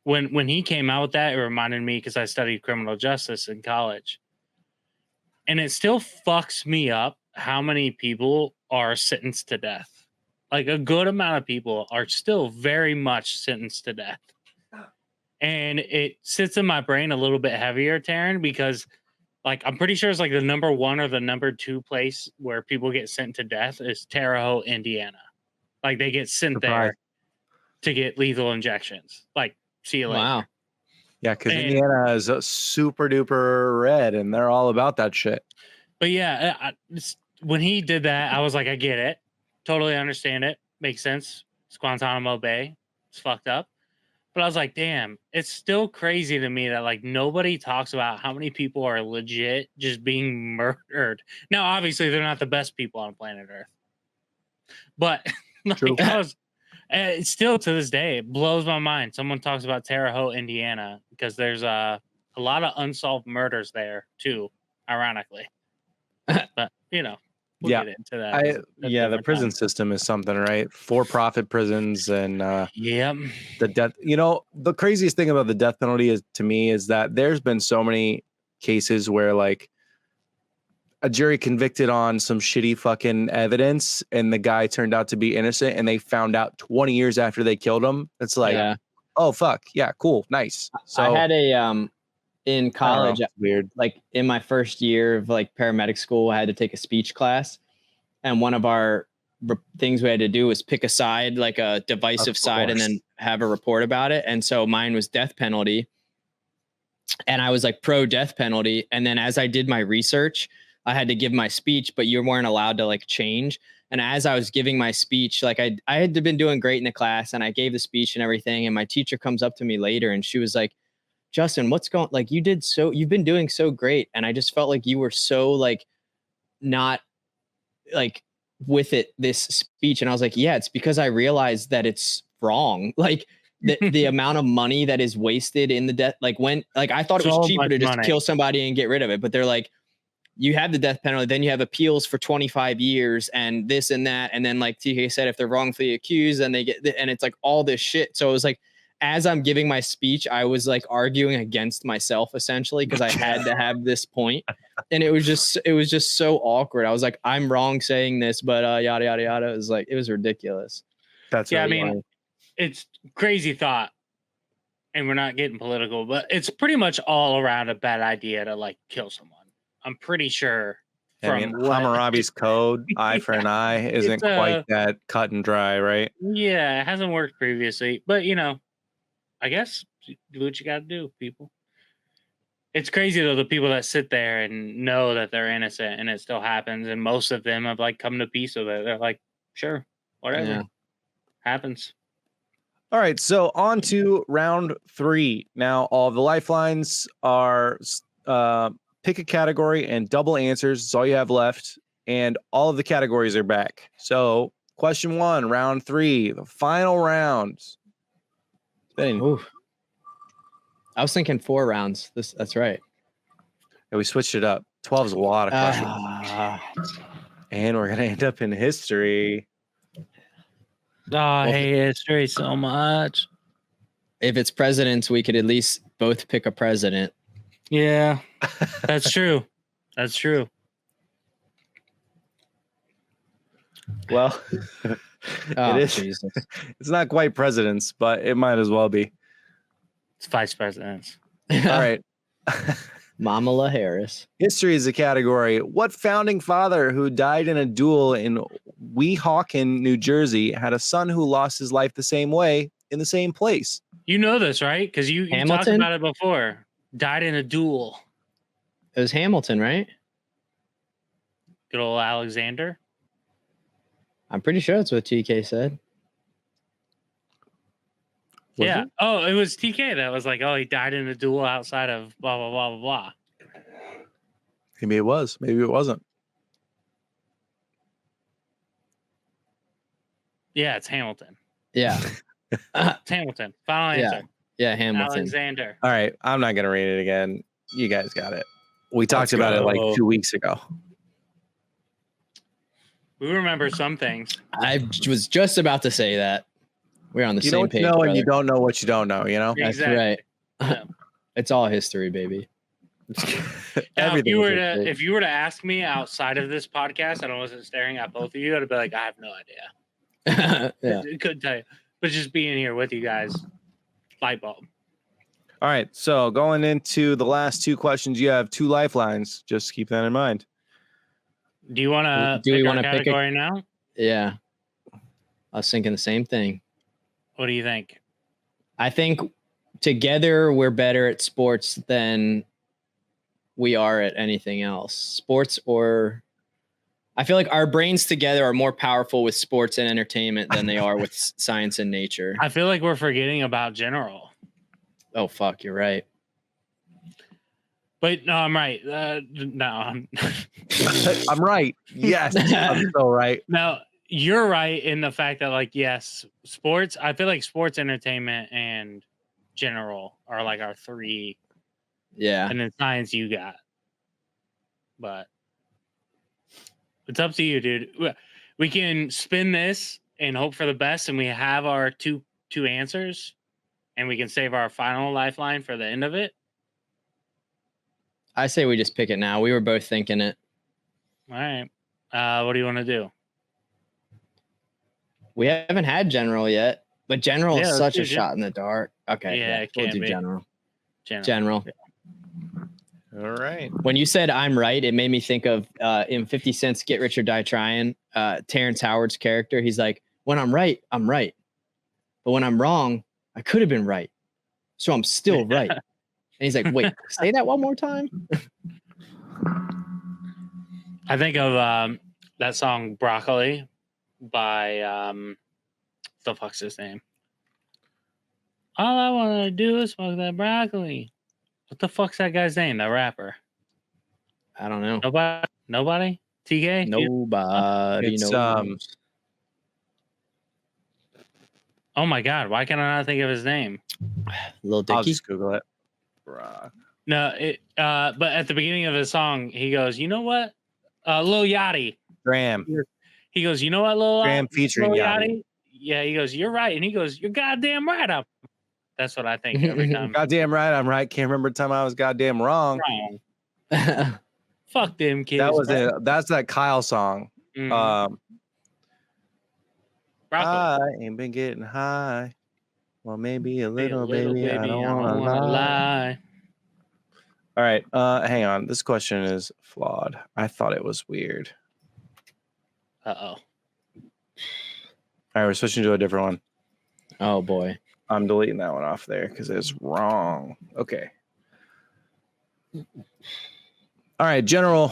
when he came out with that, it reminded me because I studied criminal justice in college, and it still fucks me up how many people are sentenced to death. Like a good amount of people are still very much sentenced to death. And it sits in my brain a little bit heavier, Taryn, because like I'm pretty sure it's like the number 1 or the number 2 place where people get sent to death is Terre Haute, Indiana. Like they get sent there to get lethal injections. Like, see you later. Wow. Yeah, because And- Indiana is a super duper red, and they're all about that shit. But yeah, when he did that, I was like, I get it. Totally understand it. Makes sense. It's Guantanamo Bay. It's fucked up. But I was like, damn, it's still crazy to me that like nobody talks about how many people are legit just being murdered. Now, obviously, they're not the best people on planet Earth. But True. it's still to this day, it blows my mind. Someone talks about Terre Haute, Indiana, because there's a lot of unsolved murders there too, ironically. But you know, we'll Yeah. get into that. The prison system is something, right? For-profit prisons and Yep. the death. You know, the craziest thing about the death penalty is to me is that there's been so many cases where like a jury convicted on some shitty fucking evidence and the guy turned out to be innocent and they found out 20 years after they killed him. It's like, Yeah. oh fuck, yeah, cool, nice. So I had a in I don't know, college, it's weird. like in my first year of like paramedic school, I had to take a speech class, and one of our things we had to do was pick a side, like a divisive side, and then have a report about it. And so mine was death penalty, and I was like pro death penalty. And then as I did my research, I had to give my speech, but you weren't allowed to like change. And as I was giving my speech, like I had been doing great in the class, and I gave the speech and everything. And my teacher comes up to me later, and she was like, Justin, what's going, like, you've been doing so great. And I just felt like you were so like, not like with it, this speech. And I was like, yeah, it's because I realized that it's wrong. Like the amount of money that is wasted in the death, like when, like, I thought it So was cheaper much to just money. kill somebody and get rid of it. But they're like, you have the death penalty, then you have appeals for 25 years and this and that. And then like TK said, if they're wrongfully accused, then they get, and it's like all this shit. So it was like, as I'm giving my speech, I was like arguing against myself essentially, because I had to have this point. And it was just so awkward. I was like, I'm wrong saying this, but yada, yada, yada. It was like, it was ridiculous. That's Yeah, I really mean, funny. it's crazy thought, and we're not getting political, but it's pretty much all around a bad idea to like kill someone. I'm pretty sure. I mean, Hammurabi's code, eye for an eye, isn't It's, quite that cut and dry, right? Yeah, it hasn't worked previously, but you know, I guess do what you got to do, people. It's crazy though, the people that sit there and know that they're innocent and it still happens, and most of them have like come to peace with it. They're like, sure, whatever, Yeah. happens. All right, so on to round 3. Now, all of the lifelines are pick a category and double answers. That's all you have left. And all of the categories are back. So question 1, round 3, the final round. Spinning. Ooh. I was thinking 4 rounds. That's right. Yeah, we switched it up. 12 is a lot of questions. And we're going to end up in history. Oh, I hate history so much. If it's presidents, we could at least both pick a president. Yeah, that's true. That's true. Well, Oh, it is. Jesus. It's not quite presidents, but it might as well be. It's vice presidents. All right. Kamala Harris. History is a category. What founding father who died in a duel in Weehawken, New Jersey, had a son who lost his life the same way in the same place? You know this, right? Because you talked Hamilton? about it before. Died in a duel. It was Hamilton, right? Good old Alexander. I'm pretty sure that's what TK said. Was Yeah. it? Oh, it was TK that was like, oh, he died in a duel outside of blah, blah, blah, blah, blah. Maybe it was. Maybe it wasn't. Yeah, it's Hamilton. Yeah. It's Hamilton. Final Yeah. answer. Yeah, Hamilton. Alexander. All right. I'm not going to read it again. You guys got it. We talked Let's about it like go. 2 weeks ago. We remember some things. I was just about to say that. We're on the You know same what page. you know, and brother. you don't know what you don't know, you know? That's Exactly. right. Yeah. It's all history, baby. Now, if Everything you is were history. to ask me outside of this podcast and I wasn't staring at both of you, I'd be like, I have no idea. Yeah. I couldn't tell you. But just being here with you guys, light bulb. All right. So going into the last 2 questions, you have 2 lifelines. Just keep that in mind. Do you want to Do we pick our wanna pick a- category now? Yeah. I was thinking the same thing. What do you think? I think together we're better at sports than we are at anything else. Sports, or I feel like our brains together are more powerful with sports and entertainment than they are with science and nature. I feel like we're forgetting about general. Oh, fuck. You're right. But no, I'm right. No, I'm I'm right. Yes. I'm so right. no, you're right in the fact that, like, yes, sports. I feel like sports, entertainment, and general are like our 3, Yeah. and then science you got. But it's up to you, dude. We can spin this and hope for the best, and we have our two answers, and we can save our final lifeline for the end of it. I say we just pick it now. We were both thinking it. All right. What do you want to do? We haven't had general yet, but general Yeah, is let's such do a shot in the dark. Okay. Yeah, it we'll can do be. general. General. General. All right. When you said I'm right, it made me think of in 50 Cent's Get Rich or Die Trying, Terrence Howard's character. He's like, when I'm right, I'm right. But when I'm wrong, I could have been right. So I'm still right. And he's like, wait, say that one more time. I think of that song Broccoli by the fuck's his name? All I want to do is smoke that broccoli. What the fuck's that guy's name? That rapper? I don't know. Nobody? TK? Nobody It's, knows. Oh my god! Why can I not think of his name? Lil I'll Dicky. just Google it. Bruh. No, but at the beginning of the song, he goes, "You know what, Lil Yachty." Graham. He goes, "You know what, Lil Graham featuring Lil Yachty. Yeah, he goes, "You're right," and he goes, "You're goddamn right." That's what I think every time. Goddamn right. I'm right. Can't remember the time I was goddamn wrong. Wrong. Fuck them kids. That was bro. it. That's that Kyle song. Mhm. Broccoli. I ain't been getting high. Well, maybe a Be a little, baby. I don't want to wanna lie. All right. Hang on. This question is flawed. I thought it was weird. Uh oh. All right. We're switching to a different one. Oh boy. I'm deleting that one off there because it's wrong. Okay. All right. General.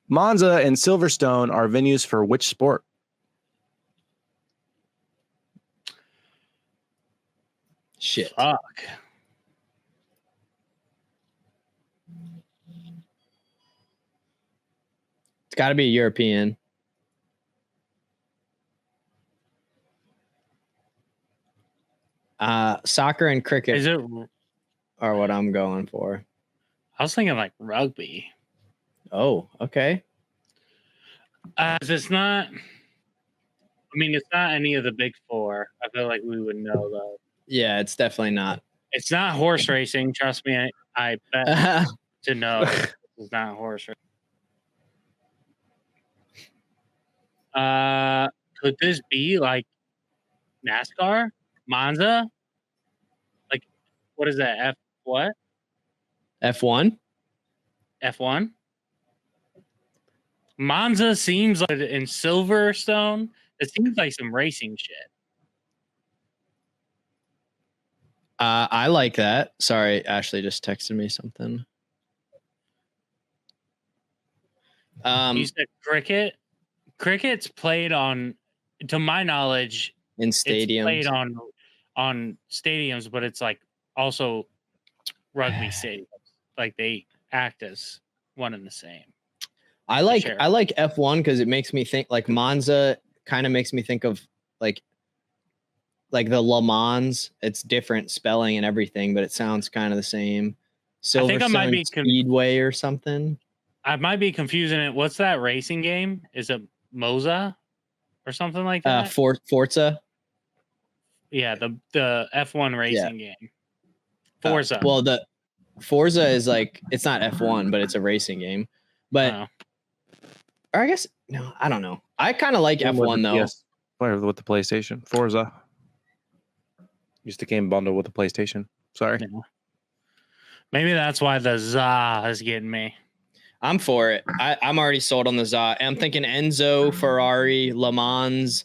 Monza and Silverstone are venues for which sport? Shit. Fuck. It's got to be European. Soccer and cricket Is it? are what I'm going for. I was thinking like rugby. Oh, okay. It's not. I mean, it's not any of the big four. I feel like we would know though. Yeah, it's definitely not. It's not horse racing. Trust me, I bet to know it's not horse racing. Could this be like NASCAR, Monza? Like, what is that? What? F1? F1? Monza seems like in Silverstone. It seems like some racing shit. I like that. Sorry, Ashley just texted me something. You said cricket. Cricket's played on, to my knowledge, in it's stadiums. played on stadiums, but it's like also rugby stadiums. Like they act as one and the same. I like Sure. F1 because it makes me think like Monza kind of makes me think of like the Le Mans. It's different spelling and everything, but it sounds kind of the same. think I might be Speedway or something. I might be confusing it. What's that racing game? Is it Moza or something like that? Forza. Yeah, the F1 racing game. Forza. Well, the Forza is like it's not F1, but it's a racing game. But Oh. or I guess no, I don't know. I kind of like F1 though. Yes, with the PlayStation. Forza used to game bundle with the PlayStation. Sorry. Yeah. Maybe that's why the ZA is getting me. I'm for it. I'm already sold on the ZA. I'm thinking Enzo, Ferrari, Le Mans,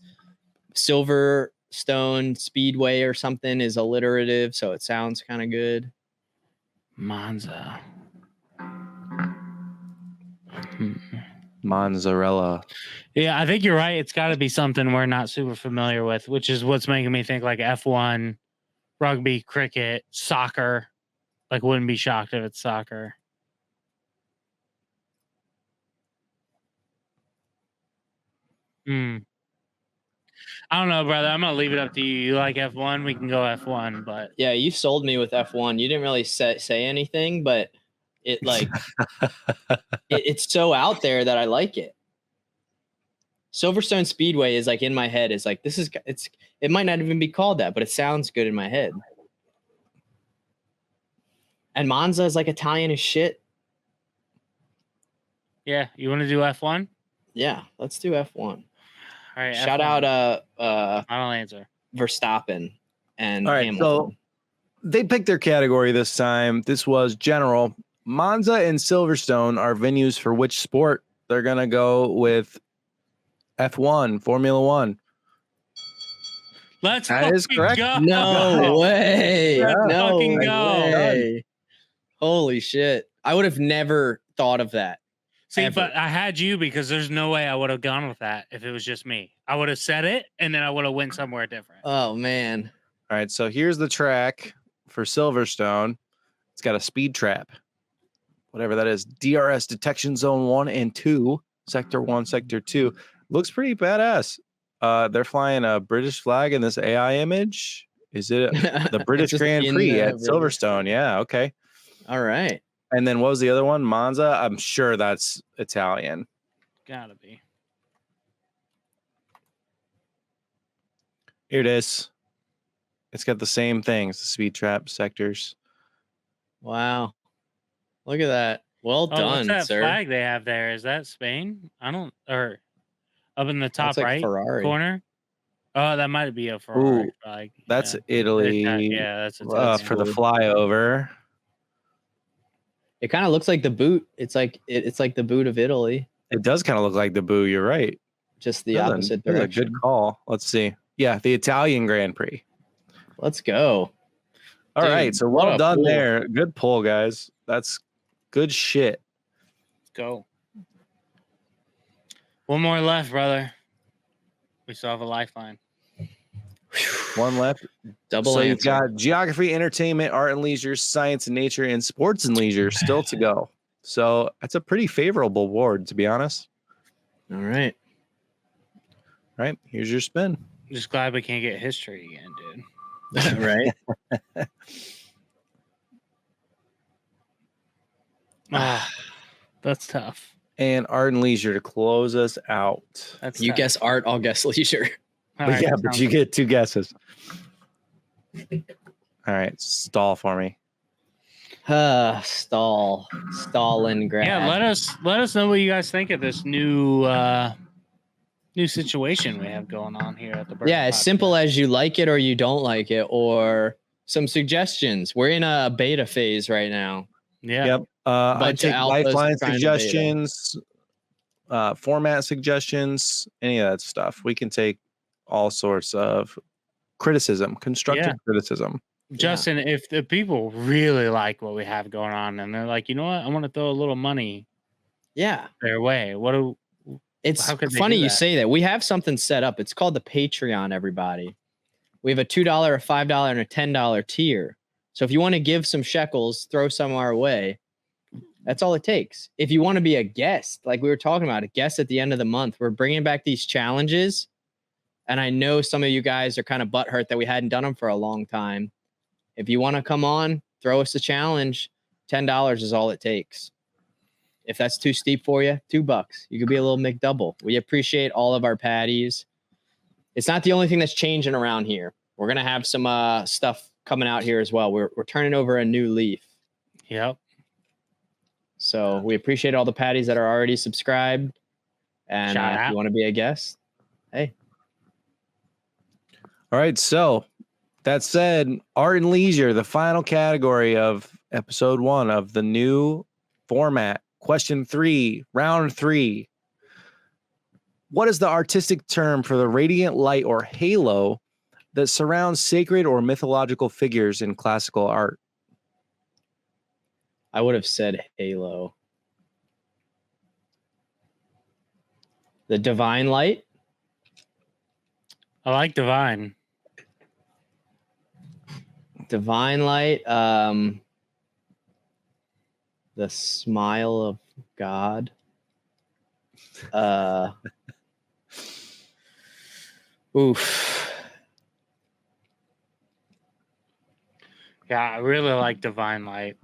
Silverstone Speedway or something is alliterative, so it sounds kind of good. Monza. Mozzarella. Yeah, I think you're right. It's got to be something we're not super familiar with, which is what's making me think like F1, rugby, cricket, soccer. Like, wouldn't be shocked if it's soccer. I don't know, brother. I'm gonna leave it up to you. You like F1? We can go F1, but Yeah, you sold me with F1. You didn't really say anything, but it like it's so out there that I like it. Silverstone Speedway is like in my head. It's like it might not even be called that, but it sounds good in my head. And Monza is like Italian as shit. yeah, you want to do F1? Yeah, let's do F1. All right. Shout F1. out Final answer. Verstappen and All right, Hamilton. so they picked their category this time. This was general. Monza and Silverstone are venues for which sport? They're gonna go with F1, Formula One. Let's That is fucking correct. go. No way. Let's No fucking go. way. Holy shit. I would have never thought of that. See, ever. but I had you because there's no way I would have gone with that if it was just me. I would have said it and then I would have went somewhere different. Oh, man. All right, so here's the track for Silverstone. It's got a speed trap, whatever that is. DRS detection zone 1 and 2, sector 1, sector 2. Looks pretty badass. They're flying a British flag in this AI image. Is it the British Grand Prix at Silverstone? Yeah, okay. All right. And then what was the other one? Monza? I'm sure that's Italian. Gotta be. Here it is. It's got the same things, the speed trap sectors. Wow. Look at that. Well Oh, what's done, that sir. flag they have there? Is that Spain? Or up in the top That's like right Ferrari. corner? Oh, that might be a Ferrari Ooh, flag. That's yeah. Italy. Yeah, that's Italian. for the flyover. It kind of looks like the boot. It's like the boot of Italy, It does kind of look like the Boo. You're right. just the That's opposite that's a direction. good call. Let's see. Yeah, the Italian Grand Prix. Let's go. All Dude, right, so what well a done pull. there. Good pull, guys. That's good shit. Let's go. One more left, brother. We still have a lifeline. One left. Double So you've answer. got geography, entertainment, art and leisure, science and nature, and sports and leisure still to go. So that's a pretty favorable board, to be honest. All right. Right. Here's your spin. Just glad we can't get history again, dude. Right. Ah, that's tough. And Art and Leisure to close us out. That's You tough. guess art, I'll guess leisure. All But right, yeah, but sounds- you get 2 guesses. All right. Stall for me. Stalingrad. yeah. Let us know what you guys think of this new situation we have going on here at the Burger Yeah, as Podcast. simple as you like it or you don't like it, or some suggestions. We're in a beta phase right now. Yeah. Yep. I Bunch of take alphas lifeline trying to beta. suggestions, format suggestions, any of that stuff. We can take all sorts of criticism, constructive criticism. Justin, if the people really like what we have going on and they're like, you know what, I want to throw a little money Yeah. their way. It's How could they funny do you that? say that. We have something set up. It's called the Patreon, everybody. We have a $2, a $5, and a $10 tier. So if you want to give some shekels, throw some our way. That's all it takes. If you want to be a guest, like we were talking about, a guest at the end of the month, we're bringing back these challenges. And I know some of you guys are kind of butthurt that we hadn't done them for a long time. If you want to come on, throw us a challenge. $10 is all it takes. If that's too steep for you, $2. You could be a little McDouble. We appreciate all of our patties. It's not the only thing that's changing around here. We're gonna have some stuff coming out here as well. We're turning over a new leaf. Yep. So we appreciate all the patties that are already subscribed. And Shout if out. you want to be a guest, hey. All right. So that said, Art and Leisure, the final category of episode 1 of the new format. Question 3, round 3. What is the artistic term for the radiant light or halo that surrounds sacred or mythological figures in classical art? I would have said halo. The divine light. I like Divine. Divine light. The smile of God. Oof. Yeah, I really like Divine Light.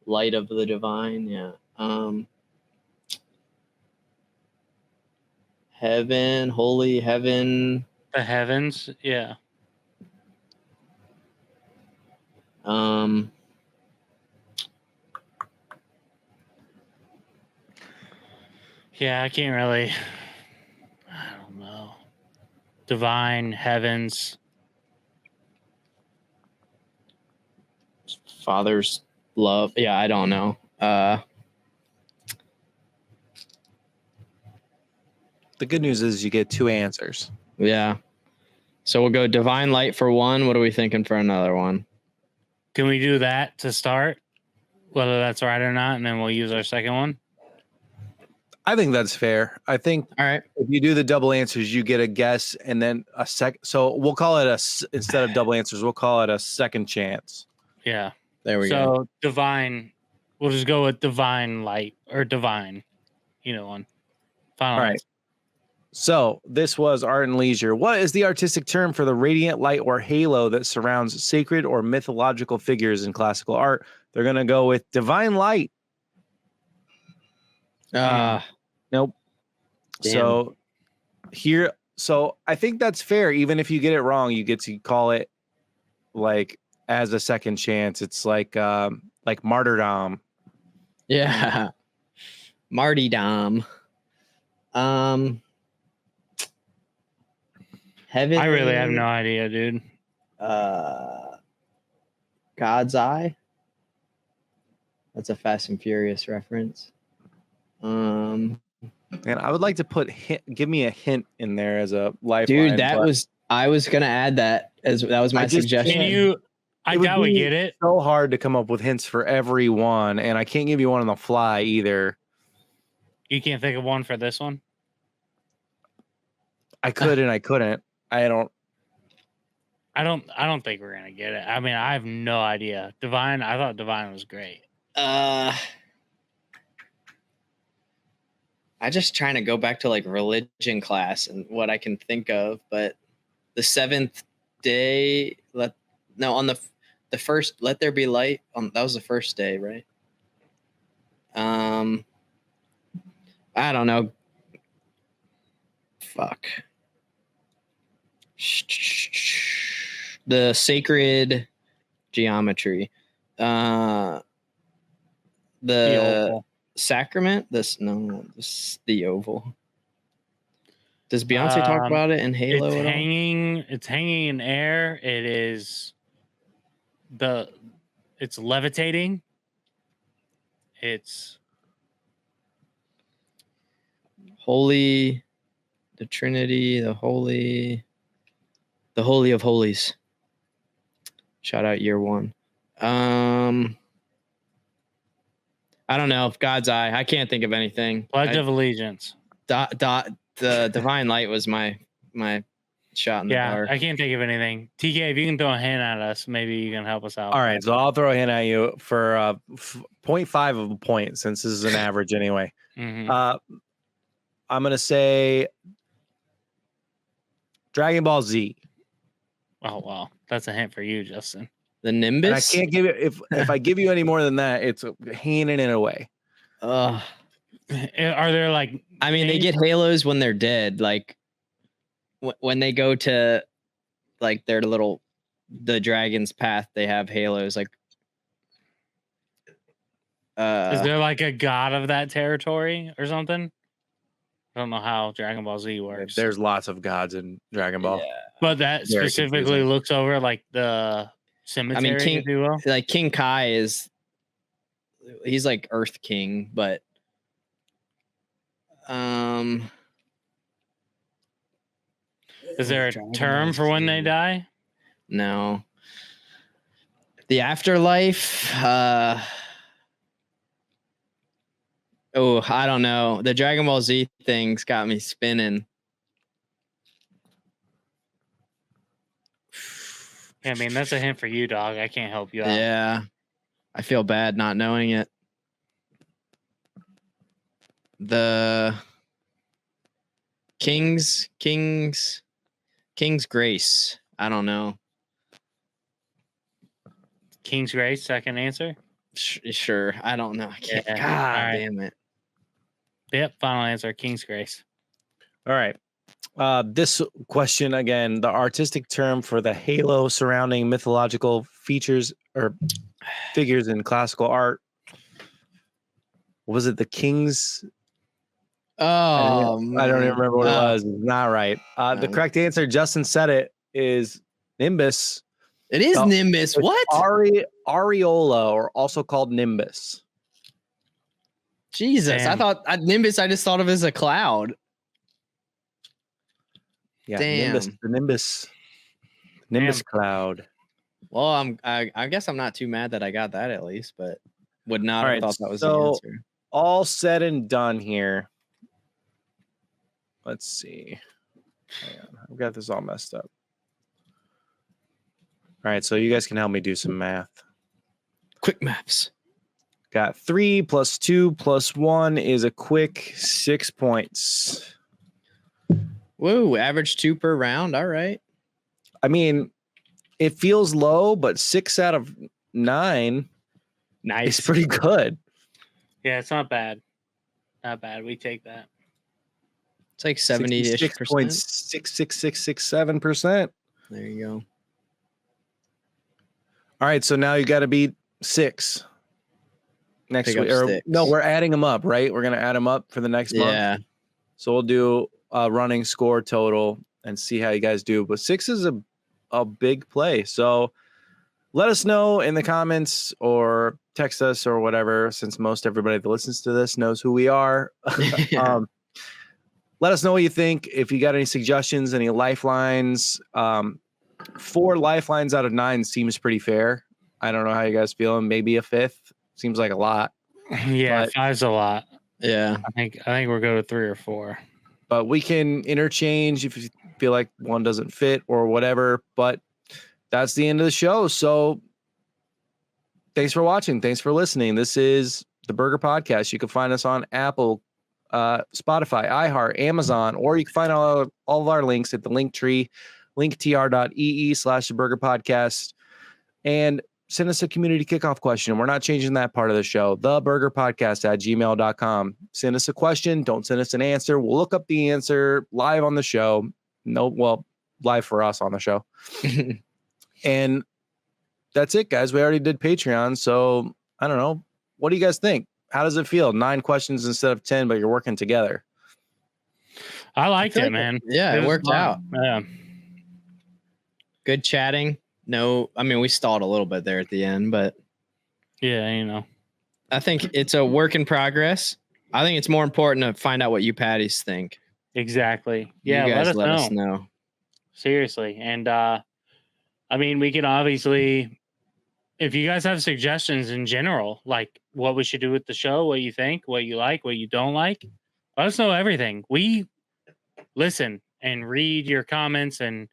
Light of the divine. Yeah. Heaven, holy heaven. The heavens. Yeah. Yeah, I can't really. I don't know. Divine heavens. Father's love. Yeah, I don't know. The good news is you get 2 answers. Yeah. So we'll go divine light for one. What are we thinking for another one? Can we do that to start? Whether that's right or not, and then we'll use our second one. I think that's fair. I think All right. if you do the double answers, you get a guess and then a sec. So we'll call it instead of double answers, we'll call it a second chance. Yeah. There we go. So divine. We'll just go with divine light or divine. One. Final. All right. answer. So this was Art and Leisure. What is the artistic term for the radiant light or halo that surrounds sacred or mythological figures in classical art? They're going to go with divine light. Nope. Damn. So I think that's fair. Even if you get it wrong, you get to call it like as a second chance. It's like martyrdom. Yeah. Martyrdom. Heaven. I really have no idea, dude. God's eye. That's a Fast and Furious reference. And I would like to give me a hint in there as a lifeline. Dude, I was gonna add that that was my suggestion. Can you? I doubt we get it. So hard to come up with hints for everyone, and I can't give you one on the fly either. You can't think of one for this one. I could and I couldn't. I don't think we're gonna get it. I mean, I have no idea. Divine. I thought Divine was great. I just trying to go back to like religion class and what I can think of, but the seventh day, on the first, let there be light. That was the first day, right? I don't know. Fuck. The sacred geometry. The oval. sacrament. This the oval. Does Beyonce talk about it in Halo It's at all? It's hanging in air. It's levitating. It's Holy, the Trinity, the Holy of Holies. Shout out year one. I don't know. God's eye. I can't think of anything. Pledge of Allegiance. The divine light was my shot in the dark. I can't think of anything. TK, if you can throw a hint at us, maybe you can help us out. All right, so I'll throw a hint at you for 0.5 of a point since this is an average anyway. Mhm. I'm gonna say Dragon Ball Z. Oh wow, that's a hint for you, Justin. The Nimbus. And I can't give it if I give you any more than that, it's handing it away. Are there like? I mean, they get halos when they're dead. Like when they go to like the dragon's path, they have halos. Like, is there like a god of that territory or something? I don't know how Dragon Ball Z works. There's lots of gods in Dragon Ball. Yeah. But that Very specifically confusing. looks over like the cemetery, if you will. Like King Kai he's like Earth King, but Is there a term for when they die? No. The afterlife. I don't know. The Dragon Ball Z thing's got me spinning. Yeah, I mean, that's a hint for you, dog. I can't help you out. Yeah. I feel bad not knowing it. The King's Grace. I don't know. King's Grace, second answer? Sure. I don't know. I can't. Yeah. God All right. damn it. Yep, final answer, King's Grace. All right. This question again, the artistic term for the halo surrounding mythological features or figures in classical art. Was it the King's? Oh, I don't even remember what it was. It's not right. The correct answer, Justin said it, is Nimbus. It is No, Nimbus. What? Areola, or also called Nimbus. Jesus. Damn. I thought Nimbus, I just thought of as a cloud. Yeah, Damn. the Nimbus cloud. Well, I guess I'm not too mad that I got that at least, but would not All have right, thought that was so- the answer. All said and done here. Let's see. Hang on. I've got this all messed up. All right, so you guys can help me do some math. Quick maps. Got 3 plus 2 plus 1 is a quick 6 points. Whoa, average 2 per round. All right. I mean, it feels low, but 6 out of 9 Nice. is pretty good. Yeah, it's not bad. Not bad. We take that. It's like 70-ish percent. 66.66667%. There you go. All right, so now you got to beat 6 next Pick up week. Or, 6. no, we're adding them up, right? We're going to add them up for the next month. Yeah. So we'll do a running score total and see how you guys do. But 6 is a big play. So let us know in the comments or text us or whatever, since most everybody that listens to this knows who we are. Yeah. Let us know what you think. If you got any suggestions, any lifelines. 4 lifelines out of 9 seems pretty fair. I don't know how you guys feeling. Maybe a 5th seems like a lot. Yeah, But- 5's a lot. Yeah. I think we're good with 3 or 4. But we can interchange if you feel like one doesn't fit or whatever. But that's the end of the show. So thanks for watching. Thanks for listening. This is the Burger Podcast. You can find us on Apple, Spotify, iHeart, Amazon, or you can find all of our links at the link tree, linktr.ee/the Burger Podcast. And send us a community kickoff question. We're not changing that part of the show. theburgerpodcast@gmail.com. Send us a question. Don't send us an answer. We'll look up the answer live on the show. Live for us on the show. And that's it, guys. We already did Patreon. So I don't know. What do you guys think? How does it feel? 9 questions instead of 10, but you're working together. I liked it, man. Yeah, it worked out. Yeah. Good chatting. No, I mean, we stalled a little bit there at the end, but Yeah, I think it's a work in progress. I think it's more important to find out what you patties think. exactly. Yeah, you guys let us know. Seriously. And I mean, we can obviously, if you guys have suggestions in general, like what we should do with the show, what you think, what you like, what you don't like, let us know everything. We listen and read your comments and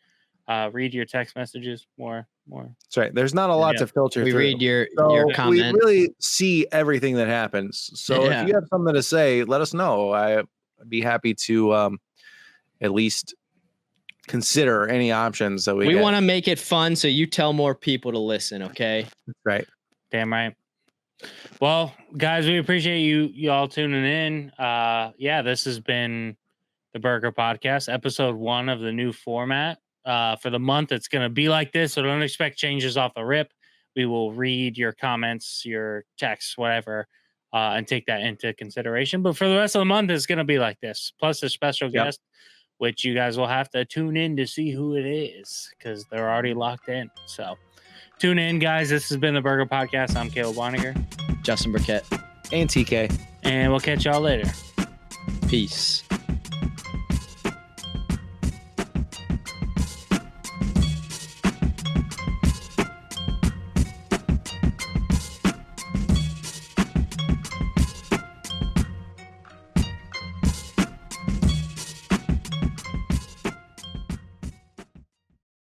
read your text messages more. That's right. There's not a lot to filter We through. read your We comment. really see everything that happens. So if you have something to say, let us know. I'd be happy to at least consider any options that We want to make it fun, so you tell more people to listen. Okay. Right. Damn right. Well, guys, we appreciate you all tuning in. Yeah, this has been the Burger Podcast, episode 1 of the new format. For the month, it's going to be like this, so don't expect changes off the rip. We will read your comments, your texts, whatever, and take that into consideration. But for the rest of the month, it's going to be like this. Plus a special guest, which you guys will have to tune in to see who it is because they're already locked in. So tune in, guys. This has been the Burger Podcast. I'm Caleb Waniger. Justin Burkett. And TK. And we'll catch y'all later. Peace.